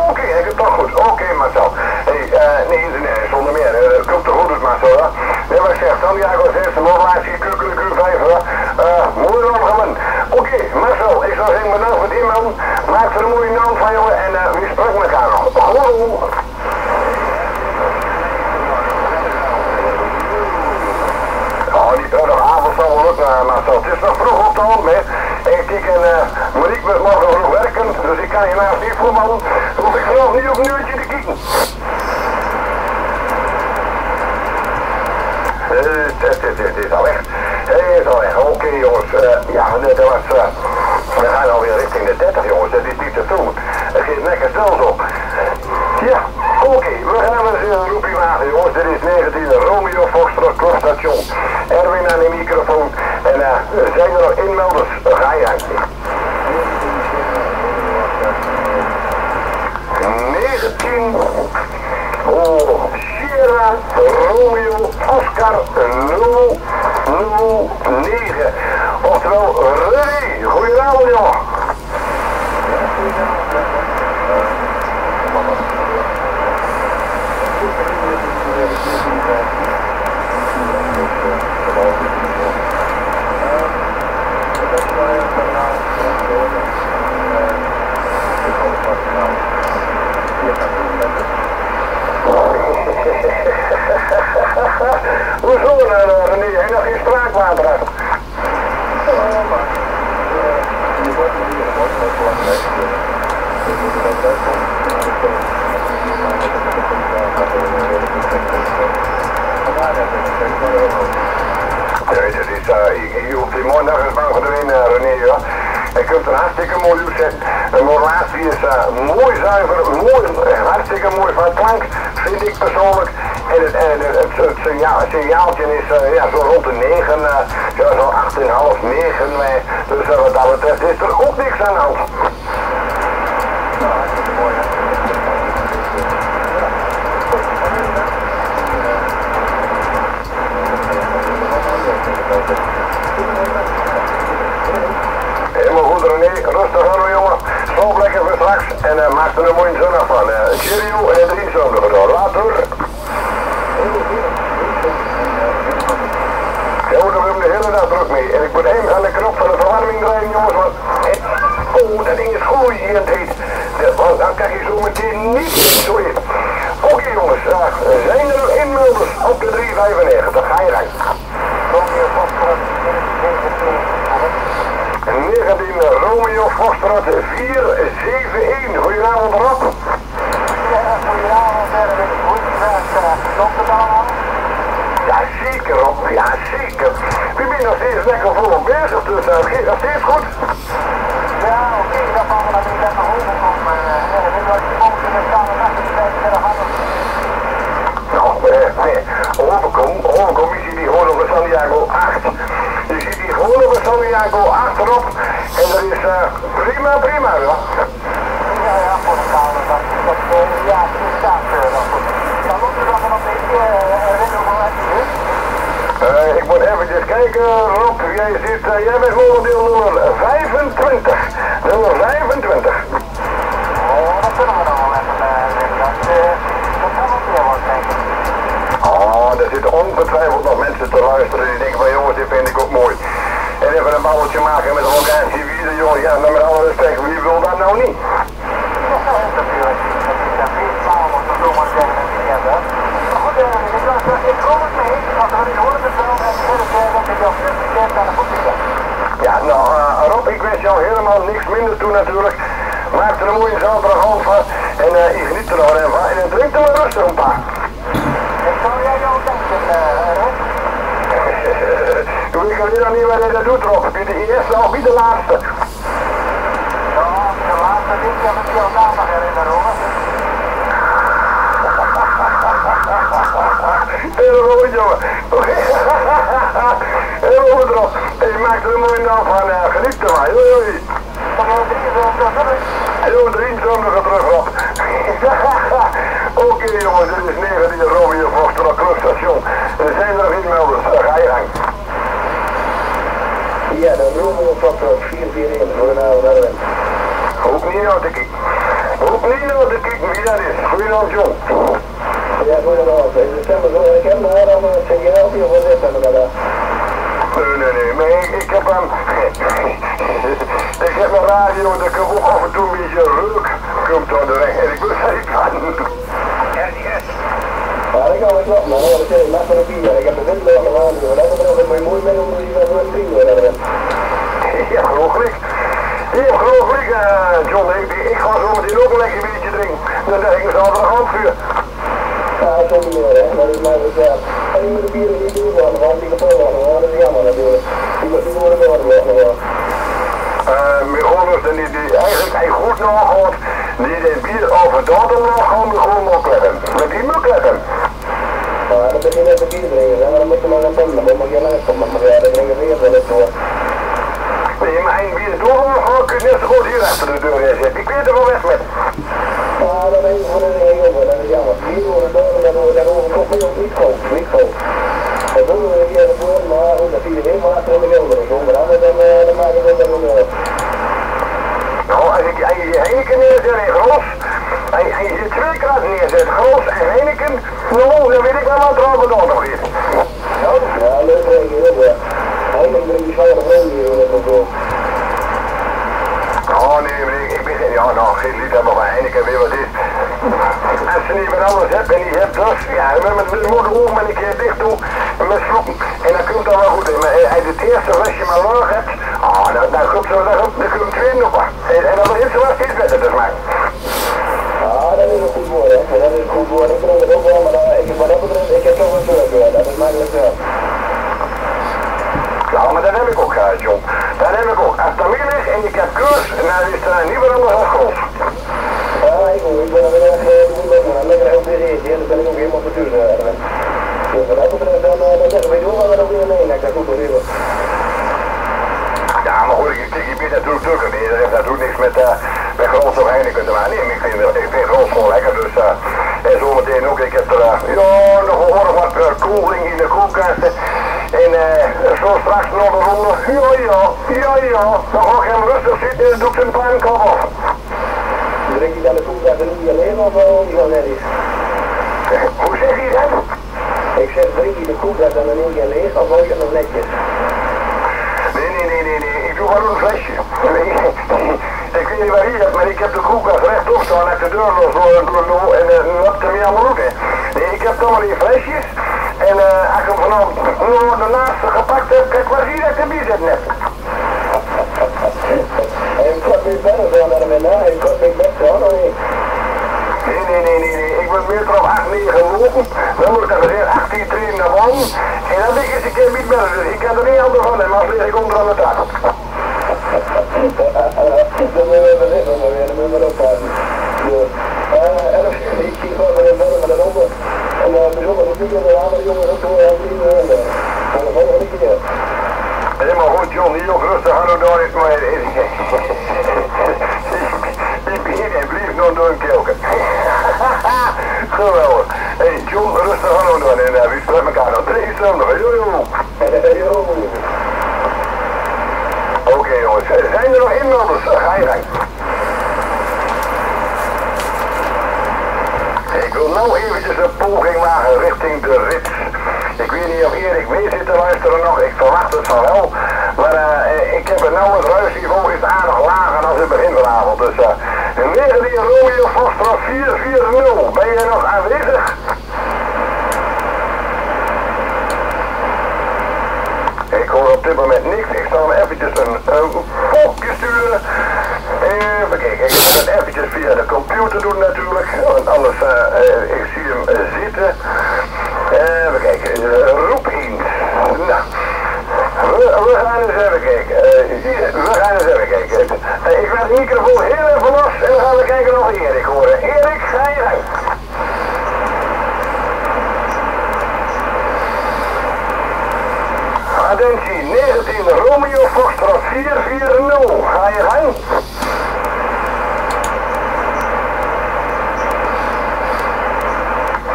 Oké, ik heb toch goed. Oké, Marcel. Hey, nee, zonder meer. Komt toch goed uit, Marcel, hè? Nee, maar ik zeg, Santiago 6, modulatie, Q5, mooi opgemen. Oké, Marcel, ik zou zeggen, bedankt voor het inmelden. Maak er een mooie naam van, jongen, en wie spreekt met elkaar nog? Hallo! Oh, die prettige avond zal wel lukken, Marcel. Het is nog vroeg op de hand, hè? Ik en Monique moet morgen vroeg werken, dus ik kan helaas niet voetballen. Dan hoef ik vanaf niet op een uurtje te kijken. Het is al echt. Het is al echt. Oké, jongens. Ja, we gaan alweer richting de 30, jongens. Dat is niet te veel. Het gaat lekker snel zo. Ja, oké. We gaan eens een roepie maken, jongens. Dit is 19 Romeo Foxtrot Clubstation. Erwin aan de microfoon. En zijn er nog inmelders? Ga je aan. 19. Oh, Sierra Romeo Oscar 009. Oftewel Rudy. Goedenavond, jongen. water uit. Je hoeft die mooi nergens bang voor de wind, René. Ja. Je kunt er hartstikke mooi uitzetten. De modulatie is mooi zuiver, mooi, hartstikke mooi van klank, vind ik persoonlijk. En het signaaltje is ja, zo rond de 9, ja, zo 8,5, 9. Dus wat dat betreft is er ook niks aan de hand. Helemaal goed René, rustig aan jongen. Sloop lekker voor straks en maak er een mooie zondag van. Cheerio en 3 zondag door. Later. Ja, daar hebben we de hele dag druk mee. En ik moet even aan de knop van de verwarming draaien jongens. Want... Oh, dat ding is gloeiend heet. Want dan krijg je zo meteen niet zo in. Oké jongens, zijn er nog inmelders op de 395? Ga je gang. 19 Romeo Foxtrot 471. Goedenavond Rob. Goedenavond, klopt het allemaal? Ja zeker Rob, ja zeker. We zijn nog steeds lekker volop bezig, dus het gaat nog steeds goed. Ja, oké, dat valt me natuurlijk net nog overkomen. Dit was de volgende samen met de tijd verder hadden. Nou, nee, overkom, je ziet die gewoon op de Santiago 8. Je ziet die gewoon op de Santiago 8 erop. En dat is prima, ja. Ja, voor de kamer, ja, het staat wel goed. Dan loopt er dan nog een beetje ik moet eventjes kijken, Rob, jij bent momenteel nummer 25. Nummer 25. Oh, dat kunnen we dan wel even dat kan ook weer wat, denk ik. Oh, er zitten ongetwijfeld nog mensen te luisteren die denken van jongens, dit vind ik ook mooi. En even een balletje maken met een locatie wie jongen, ja, nou met alle respect, wie wil dat nou niet? Ja, nou Rob, ik wens jou helemaal niks minder toe natuurlijk. Maak er een mooie zaterdagavond van en je geniet er nog even van en drink er maar rustig een paar. Ik zou jij jou denken, Rob? Ik weet nog niet wat hij dat doet, Rob. Ben je de eerste of niet de laatste? Ja, de laatste ding kan ik jou daar nog herinneren, hoor. Helemaal goed, jongen. Helemaal goed, Rob. En je maakt er een mooie naam van. Geniet ervan. Hoi. Heel 3 zondagen terug, Rob. Oké, jongens, dit is 19 Romeo Foxtrot Clubstation. Er zijn er nog inmelders. Ga je gang. Ja, de Romeo Foxtrot 441 voor een avond. Hoef niet nou te kijken. Hoef niet nou te kijken wie dat is. Goedenavond, John. Ja, goedenavond. Ik heb maar dan een signaaltje voor dit en dat. Nee, maar ik heb hem. Ik heb een radio en ik heb ook af en toe een beetje reuk. Komt door de weg en ik wist dat ik kan. Ja, dat kan wel kloppen, maar dat is een macht van de bier. Ik heb de wind nog aan, maar dat is ook mijn mooi mee om die van zo'n vrienden te hebben. Ja, geloof ik, John. Ik ga zo meteen ook een lekker biertje drinken. Dan denk ik mezelf een handvuur. Ja, zo niet meer, hè. Maar dat is maar dus, ja. En die moeten bieren niet doen, want die kapot worden, maar dat is jammer natuurlijk. Die worden door de weg nog wel. Mijn ouders, die eigenlijk goed nagehad, die de bier over datum nog gaan we gewoon nog kleppen. Met die moet kleppen. Ja, dan begin je net de bier drinken, hè. Maar dan moet je maar gaan tanden, dan moet je langs komen. Maar ja, dat drinken we eerst wel eens door. Nee, maar een bier doorgaan kun je net zo goed hier achter de deur zetten. Ik weet er wel weg met. Ja, dat is gewoon een ding over, dat is jammer. Bier worden door en daarover komt niet goed. Dat doen we een keer ervoor, maar goed, dat zie je helemaal achter in de wildering. Maar anders dan maken we dat wel meer. Nou, als je Heineken neerzet in Gros, en je 2 kratten neerzet, Gros en Heineken, nou, dan weet ik wel wat er over nog is. Ja, leuk drinken, heel ja. Heineken drinkt die zware vrouw hier, dat is zo. Oh nee, maar ik ben geen liefhebber van Heineken, weet wat het is. Als ze niet meer alles hebt en die hebt dus, ja, met de moeder oog met een keer dicht doen, met sloppen. En dan komt dat wel goed in. Maar hij eerste flesje maar leeg hebt, dan komt zo, dan kun je twee nog maar. En dan begint ze wel steeds beter te smaken. Ja, dat is een goed woord, hè. Dat is een goed woord. Ik vind het ook wel, maar wat dat betreft, ik heb toch een soort, dat is makkelijk wel. Ja, maar dat heb ik ook, John. Dat heb ik ook. Als het meer ligt en je hebt koers, dan is het niet meer anders dan grond. Ja, ik ben er weer echt doen, lekker heel veel eten, en dan ben ik ook helemaal verduurd. Dus wat dat betreft, dan zeggen we, doen we er ook weer mee, dat ik dat goed doe weer. Ja, maar goed, je bent natuurlijk drukker. Dat doet niks met grond of heen kunt maar nemen. Ik vind grond gewoon lekker, dus en zo meteen ook. Ik heb er nog behoorlijk wat koeling in de koelkasten. En zo straks nog de ronde. Ja. Dan ga ik hem rustig zitten en doe ik zijn pluimkop af. Drink je dan de koelkasten niet alleen of niet wel net is? Hoe zeg je dat? Ik zeg, drink je de koelkast dan in één keer leeg of hou je het nog netjes? Nee. Ik doe gewoon een flesje. Ik weet niet waar je hebt, maar ik heb de koelkast rechtop staan. Ik de deur los door en wat er niet allemaal ook. Nee, ik heb allemaal die flesjes. En als ik hem vanavond de naaste gepakt heb, kijk waar zie je dat ik erbij zit net. En je kort weer verder zo naar de middag, en je kort weer bed zo, of niet? Nee. Ik ben meer op 8, 9 lopen. Dan moet ik dan weer 18 trainen naar boven. En dan denk ik eens een keer niet meer. Dus ik kan er niet anders van hebben, als lig ik onder aan de tafel. Dan moet je even liggen, dan moet je maar oppassen. Ik zie gewoon weer verder met de ronde. En bijzonder natuurlijk dat de andere jongens ook door heel vrienden hebben. Maar dat volgende niet keer. Helemaal goed, John. Hier ook rustig aan door is, maar ik begin en blijf nog door een kelken. Geweldig. Hey, John, rustig aan door en we spreken elkaar nog 3 seconden. Jojo. Oké, jongens, zijn er nog inlanders? Ga je gang. Ik wil nou eventjes een poging maken richting de rit. Ik weet niet of Erik mee zit te luisteren nog, ik verwacht het van wel. Maar ik heb het nou, het ruisniveau is aardig lager dan het begin vanavond. Dus 19 Romeo Foxtrot 440, ben je nog aanwezig? Ik hoor op dit moment niks, ik zal hem eventjes een volkje sturen. Even kijken, ik moet het eventjes via de computer doen natuurlijk, want anders, ik zie hem zitten. Even kijken, roep eens. Nou, we gaan eens even kijken. Ik laat de microfoon heel even los en dan gaan we kijken of Erik horen. Erik, ga je gang. Attentie, 19 Romeo Foxtrot 440. Ga je gang.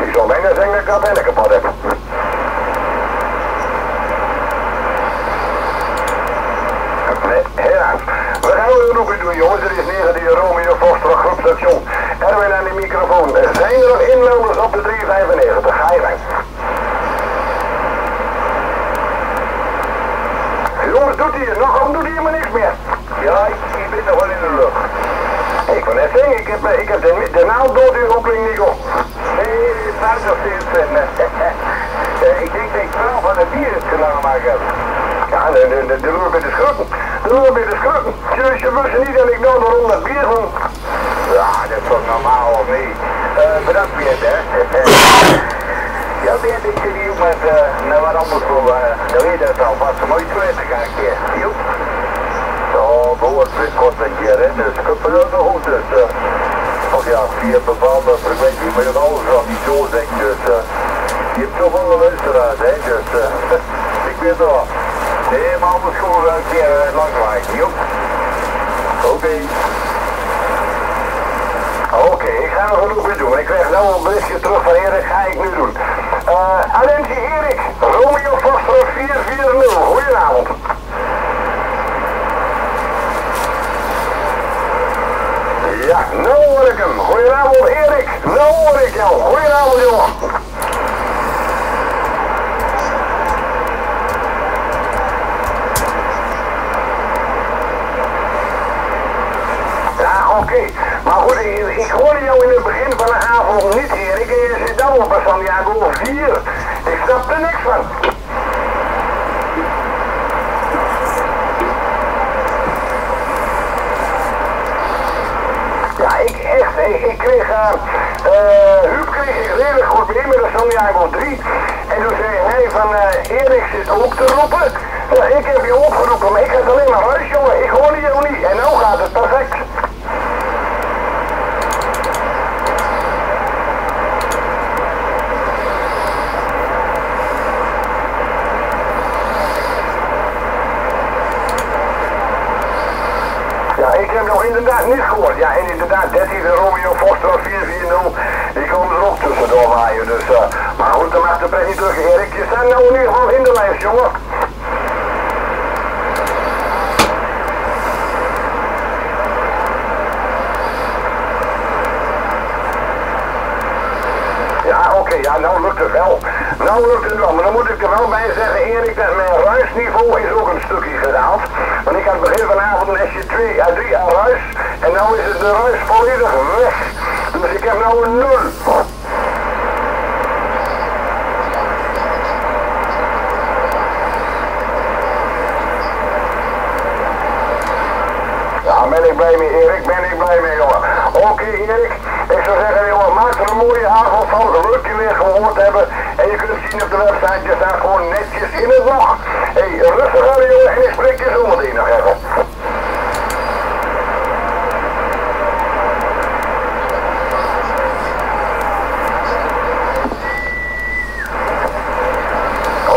Ik zal bijna zeggen dat ik dat bijna kapot heb. Helaas. We gaan een roepje doen, jongens. Er is 19 Romeo Foxtrot groepstation. Erwin aan de microfoon. Zijn er nog inlanders op de 395? Ga je gang. Jongens, doet hij het nog of doet hij helemaal niks meer? Ja, ik ben nog wel in de lucht. Ik wil net zeggen, ik heb de naald dood in Roepling niet op. Nee, het staat nog steeds. Ik denk dat ik wel van het bier het gedaan maken heb. Ja, de loer bij de schrutten. Je wist niet dat ik nou de ronde bier van. Ja, dat is toch normaal of niet? Bedankt Piet, hè. Ja, Piet, ik zit hier met naar wat anders voor. Dan weet je het al, wat ze mooi kwijt ga ik hier. Joep. Zo, behoort weer kort een keer, hè. Dus ik heb het nog goed, dus. Of ja, via bepaalde frequentie, maar je hebt alles wel niet zo zeggen, dus. Je hebt zoveel luisteraars, hè, dus. Ik weet wel. Nee, maar anders gewoon een keer lang lijken, joep. Oké, ik ga nog genoeg weer doen. Ik krijg nou een berichtje terug van Erik, ga ik nu doen. Attentie Erik, Romeo Foxtrot 440, goedenavond. Ja, nou hoor ik hem. Goedenavond Erik, nou hoor ik jou. Goedenavond jongen. Oké, maar goed, ik hoorde jou in het begin van de avond niet, Erik, en je zit dan op Santiago 4. Ik snap er niks van. kreeg, Huub kreeg ik redelijk goed mee met de Sony Ivo 3. En toen zei hij van, Erik zit ook te roepen. Ja, ik heb je opgeroepen, maar ik had alleen maar huis, jongen. Ik hoorde je niet. En nou gaat het perfect. Ja, ik heb nog inderdaad niet gehoord. Ja, en inderdaad, 13 Romeo Foster 440, die komen er ook tussendoor waaien. Dus, maar goed, dan mag de pret niet terug, Erik. Je staat nou in ieder geval in de lijst, jongen. Ja, oké, ja, nou lukt het wel. Nou lukt het wel, maar dan moet ik er wel bij zeggen, Erik, dat mijn ruisniveau is ook een stukje gedaald. Want ik had begin vanavond een SJ2 à 3 aan ruis, en nou is het de ruis volledig weg. Dus ik heb nou een 0. Ja, ben ik blij mee, Erik, ben ik blij mee, jongen. Oké, Erik, ik zou zeggen, jongen, maak er een mooie avond van, leuk je weer gehoord hebben. En je kunt zien op de website, je staat gewoon netjes in het log. Hé, rustig aan, jongen, en ik spreek je zo meteen nog even.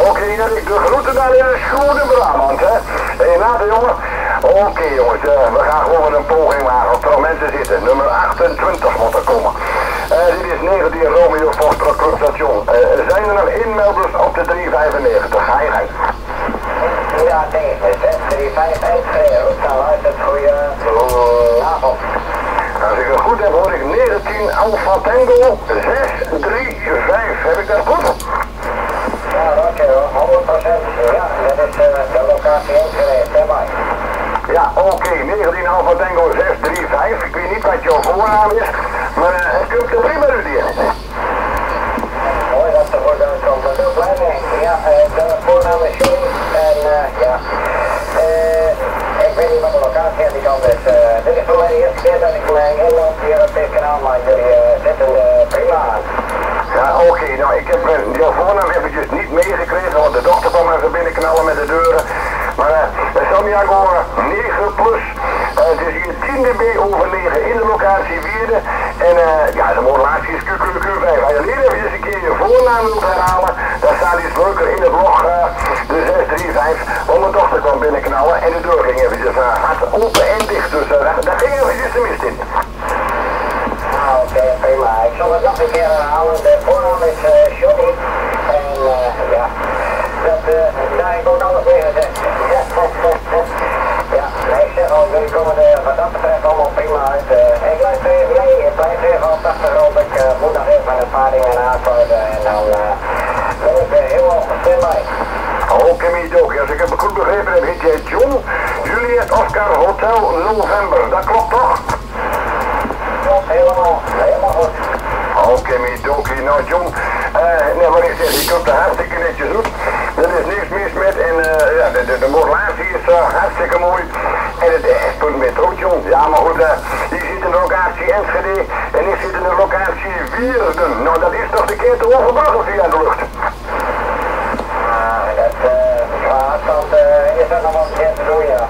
Oké, Erik, de groeten daar in de Goede Brabant, hè. Hé, later, jongen. Oké, jongens, we gaan gewoon een poging maken. Of er al mensen zitten. Nummer 28 moet er komen. Dit is 19 Romeo Foster Clubstation. Zijn er nog inmelders op de 395? Ga je gang. Ja, nee, 351. Dan luistert goedenavond. Als ik het goed heb, hoor ik 19 Alpha Tango 635. Heb ik dat goed? Ja, Roger, 100%. Ja, dat is de locatie ingereed, daarbij. Ja, oké, 19 Alpha Tango 635. Ik weet niet wat jouw voornaam is, maar het kunt er prima uit hier. Mooi dat er goed uitkomt, dat is blij mee. Ja, de voornaam is Johnny en ja, ik weet niet wat de locatie aan die kant is. Dit is voor mij de eerste keer dat ik mij inloop hier op dit kanaal, maar jullie zitten prima aan. Ja, oké, nou ik heb jouw voornaam eventjes niet meegekregen, want de dochter kwam even binnenknallen met de deuren. Maar Santiago 9 plus, het is hier 10 dB over 9 in de locatie Wierde. En ja, de modulatie is QQ5. Als je alleen even een keer je voornaam wilt herhalen, dan staat iets leuker in het blog, de 635. Want mijn dochter kwam binnenknallen en de deur ging eventjes hard open en dicht, dus daar ging eventjes de mist in. Oké, prima. Ik zal het nog een keer herhalen. De voornaam is Johnny. En ja, daar heb ik ook alles mee gezegd. Ja, nee, ik zeg al, jullie komen er wat dat betreft allemaal prima uit. Ik luister even mee, ik blijf even op de achtergrond. Ik moet nog even een paar dingen aansluiten en dan ben ik weer heel erg standby. Oké, Midoki, als ik het goed begrepen heb, heet jij John Juliet Oscar Hotel November. Dat klopt toch? Klopt, helemaal goed. Oké, Midoki. Nou, John, nee, wat ik zeg, je kunt er hartstikke netjes doen. Er is niks mis met en ja, de modulatie is hartstikke mooi. En het punt metro, John. Ja, maar goed, die zit in de locatie Enschede en ik zit in de locatie Wierden. Nou, dat is toch de keer te overbruggen via de lucht. Qua afstand is dat nog wel een keer te doen, ja.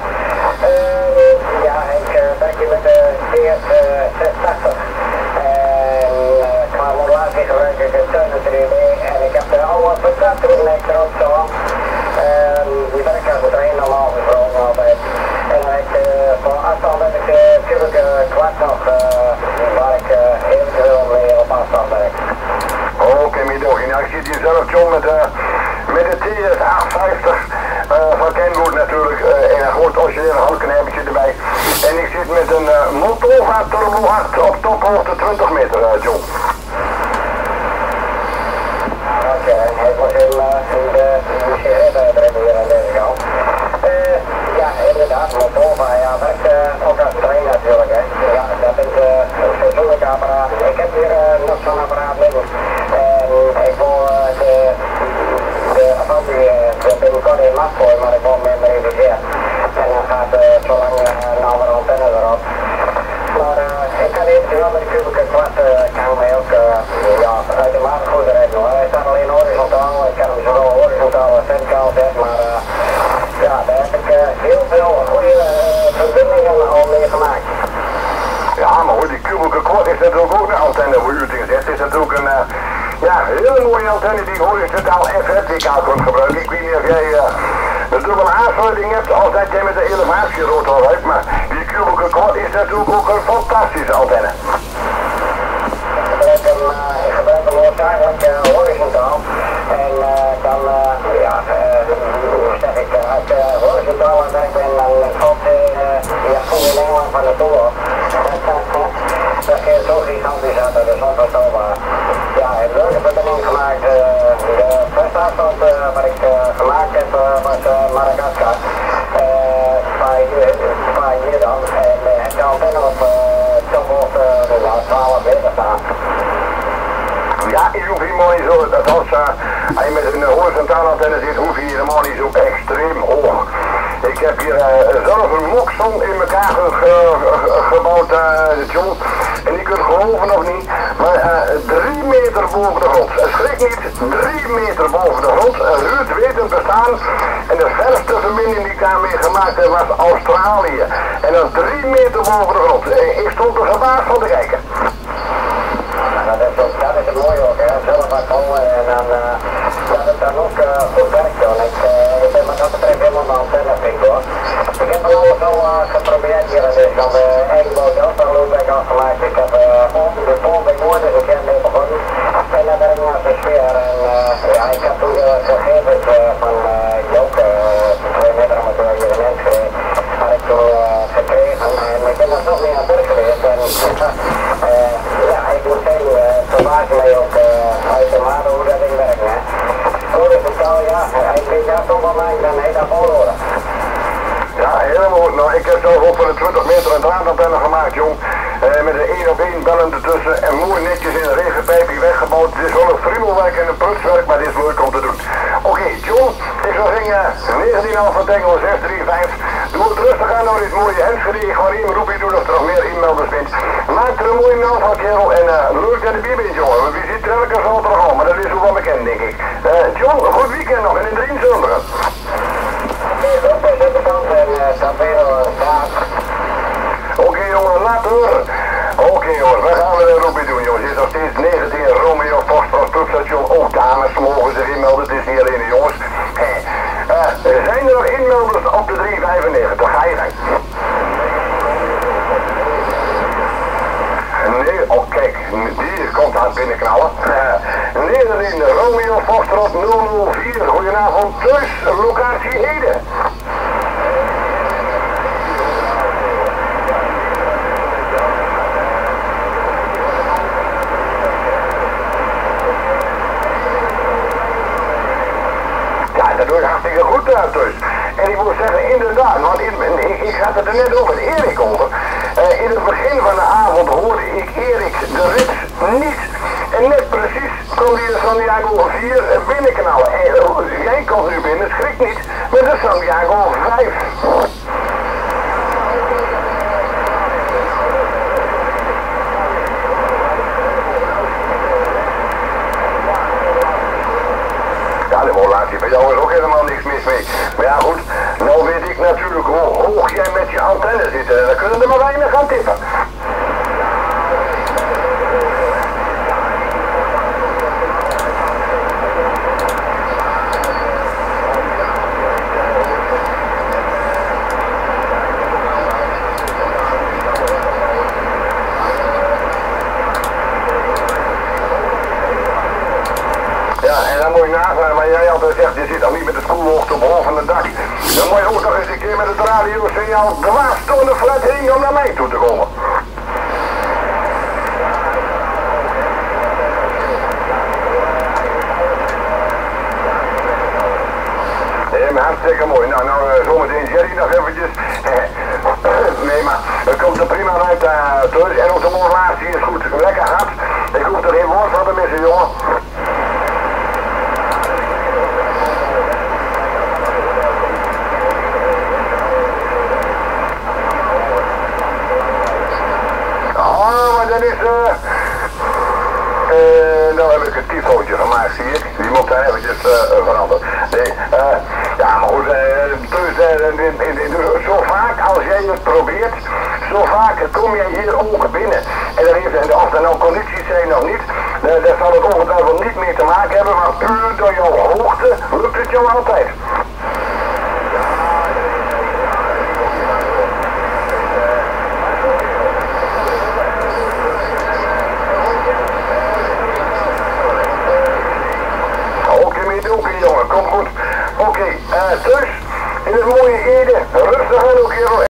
Ja, ik ben hier met de DS680. En qua modulatie gebruik ik een Turner 3D en ik heb de oude vertrouwing erop zo. Die werkkaart moet er één normaal gesproken altijd. En voor afstand heb ik natuurlijk kwart nog waar ik eventueel mee op afstand werk. Oké, Midoki. Nou, ik zit hier zelf, John, met de TS850 van Kenwood natuurlijk. En een groot originele handknijpertje erbij. En ik zit met een Montova Turbo 8 op tophoogte 20 meter, John. Oké, ik was in de UCR brengen hier aan deze kant. Ja, inderdaad, Montova, ja, werkt ook als trein natuurlijk, hè. Ja, dat is een fatsoenlijk apparaat. Ik heb hier nog zo'n apparaat liggen. En ik wil de Avanti binnenkort in macht gooien, maar ik wil hem meer reviseren. En dan gaat zo lang nou een antenne erop. Maar ik kan even dankjewel met de kubieke kwart kan mij ook ja, uitermate goed rijden hoor. Hij staat alleen horizontaal, ik kan hem zowel horizontaal als verticaal zetten, maar ja, daar heb ik heel veel goede verbindingen al mee gemaakt. Ja, maar goed, die kubieke kwart is natuurlijk ook een antenne voor u te gezegd. Het is natuurlijk een ja, hele mooie antenne die horizontaal en verticaal kunt gebruiken. Ik weet niet of jij natuurlijk een aansluiting hebt als dat jij met de elevatierotor rijdt, maar die kubieke kwart is natuurlijk ook een fantastische antenne. Ik gebruik hem waarschijnlijk horizontaal en dan ja, zeg ik uit horizontaal aan het werk ben, dan valt ja, goed in Engeland van de toer af. Dat is zo gigantisch uit, dat is onvoorstelbaar. Ja, een leuke verbinding gemaakt. De first afstand wat ik gemaakt heb was Madagascar. Een paar hier dan. En heb de antenne op toch op 12 meter staan. Ja, je hoeft helemaal niet zo, dat als je met een horizontale antenne zit, hoef je helemaal niet zo extreem hoog. Ik heb hier zelf een mokson in elkaar gebouwd, John. En die kunt geloven of niet, maar 3 meter boven de grond. Schrik niet, 3 meter boven de grond. Ruud weet het bestaan. En de verste verbinding die ik daarmee gemaakt heb was Australië. En dat is 3 meter boven de grond. Ik stond er verbaasd van te kijken. Dat is het mooie ook, hè. Zelf wat houden en dan dat het dan ook goed werkt hoor. Ik ben wat dat betreft helemaal mijn antenne vriend hoor. Ik heb van alles al geprobeerd hier en dus dan de Egbo Delta loopback afgemaakt. Ik heb de Polbeek Noord eens een keer mee begonnen. En dan ben ik naar de sfeer en ja, ik heb toen de gegevens van Jook, 2 meter amateur hier in Enschede, had ik toen gekregen en ik ben er nog niet aan terug geweest. En ja, ik moet zeggen, verbaas mij ook uitermate hoe dat ding werkt. Horizontaal, ja, ik weet dat toch wel mij, dan heet dat volhoren. Ja, helemaal goed. Nou, ik heb zelf ook van de 20 meter een draadantenne gemaakt, jong. Met een 1-op-1 bellen ertussen en mooi netjes in een regenpijpje weggebouwd. Het is wel een friemelwerk en een prutswerk, maar dit is leuk om te doen. Oké, John, ik zou zeggen 19,5 van Tango 635. Doe het rustig aan door dit mooie Enschede. Ik ga hier roep je doen of er nog meer inmelders bent. Maak er een mooie melding van, kerel. En leuk dat de bier bent, jongen. Wie ziet er elke zaterdag al, maar dat is ook wel bekend, denk ik. John, goed weekend nog en in 23. Oké, jongen, later. Oké, jongens, we gaan weer een roepje doen, jongens. Het is nog steeds 19 Romeo Foxtrot Clubstation. Ook dames mogen zich inmelden, het is niet alleen de jongens. Zijn er nog inmelders op de 395? Ga je gang. Nee, oh kijk, die komt aan het binnenknallen. 19 Romeo Foxtrot 004. Goedenavond, thuis, locatie Ede. Dat doe ik hartstikke goed thuis. En ik moet zeggen, inderdaad, want ik had het er net over Erik over. In het begin van de avond hoorde ik Erik de rits niet. En net precies kwam hij de Santiago 4 binnenknallen. En jij komt nu binnen, schrik niet, met de Santiago 5. Ja, de relatie bij jou is ook helemaal niks mis mee. Maar ja goed, nou weet ik natuurlijk hoe hoog jij met je antenne zit. En dan kunnen er maar weinig aan tippen. Maar jij altijd zegt, je zit al niet met de spoelhoogte boven het dak. Dan moet je ook nog eens een keer met het radiosignaal dwars door de flat heen om naar mij toe te komen. Maar hartstikke mooi. Nou, zometeen Jerry nog eventjes. Nee, maar het komt er prima uit thuis. En ook de modulatie is goed. Lekker hard. Ik hoef er geen woord van te missen, jongen. dat is nou heb ik een tyfootje gemaakt, zie ik. Die moet daar eventjes veranderen. Nee, ja, maar goed, zo vaak als jij het probeert, zo vaak kom jij hier ook binnen. En dan heeft, of er nou condities zijn of niet, daar zal het ongetwijfeld niet mee te maken hebben, maar puur door jouw hoogte lukt het jou altijd. Oké, jongen, kom goed. Oké, dus in het mooie Ede, rustig aan ook hier.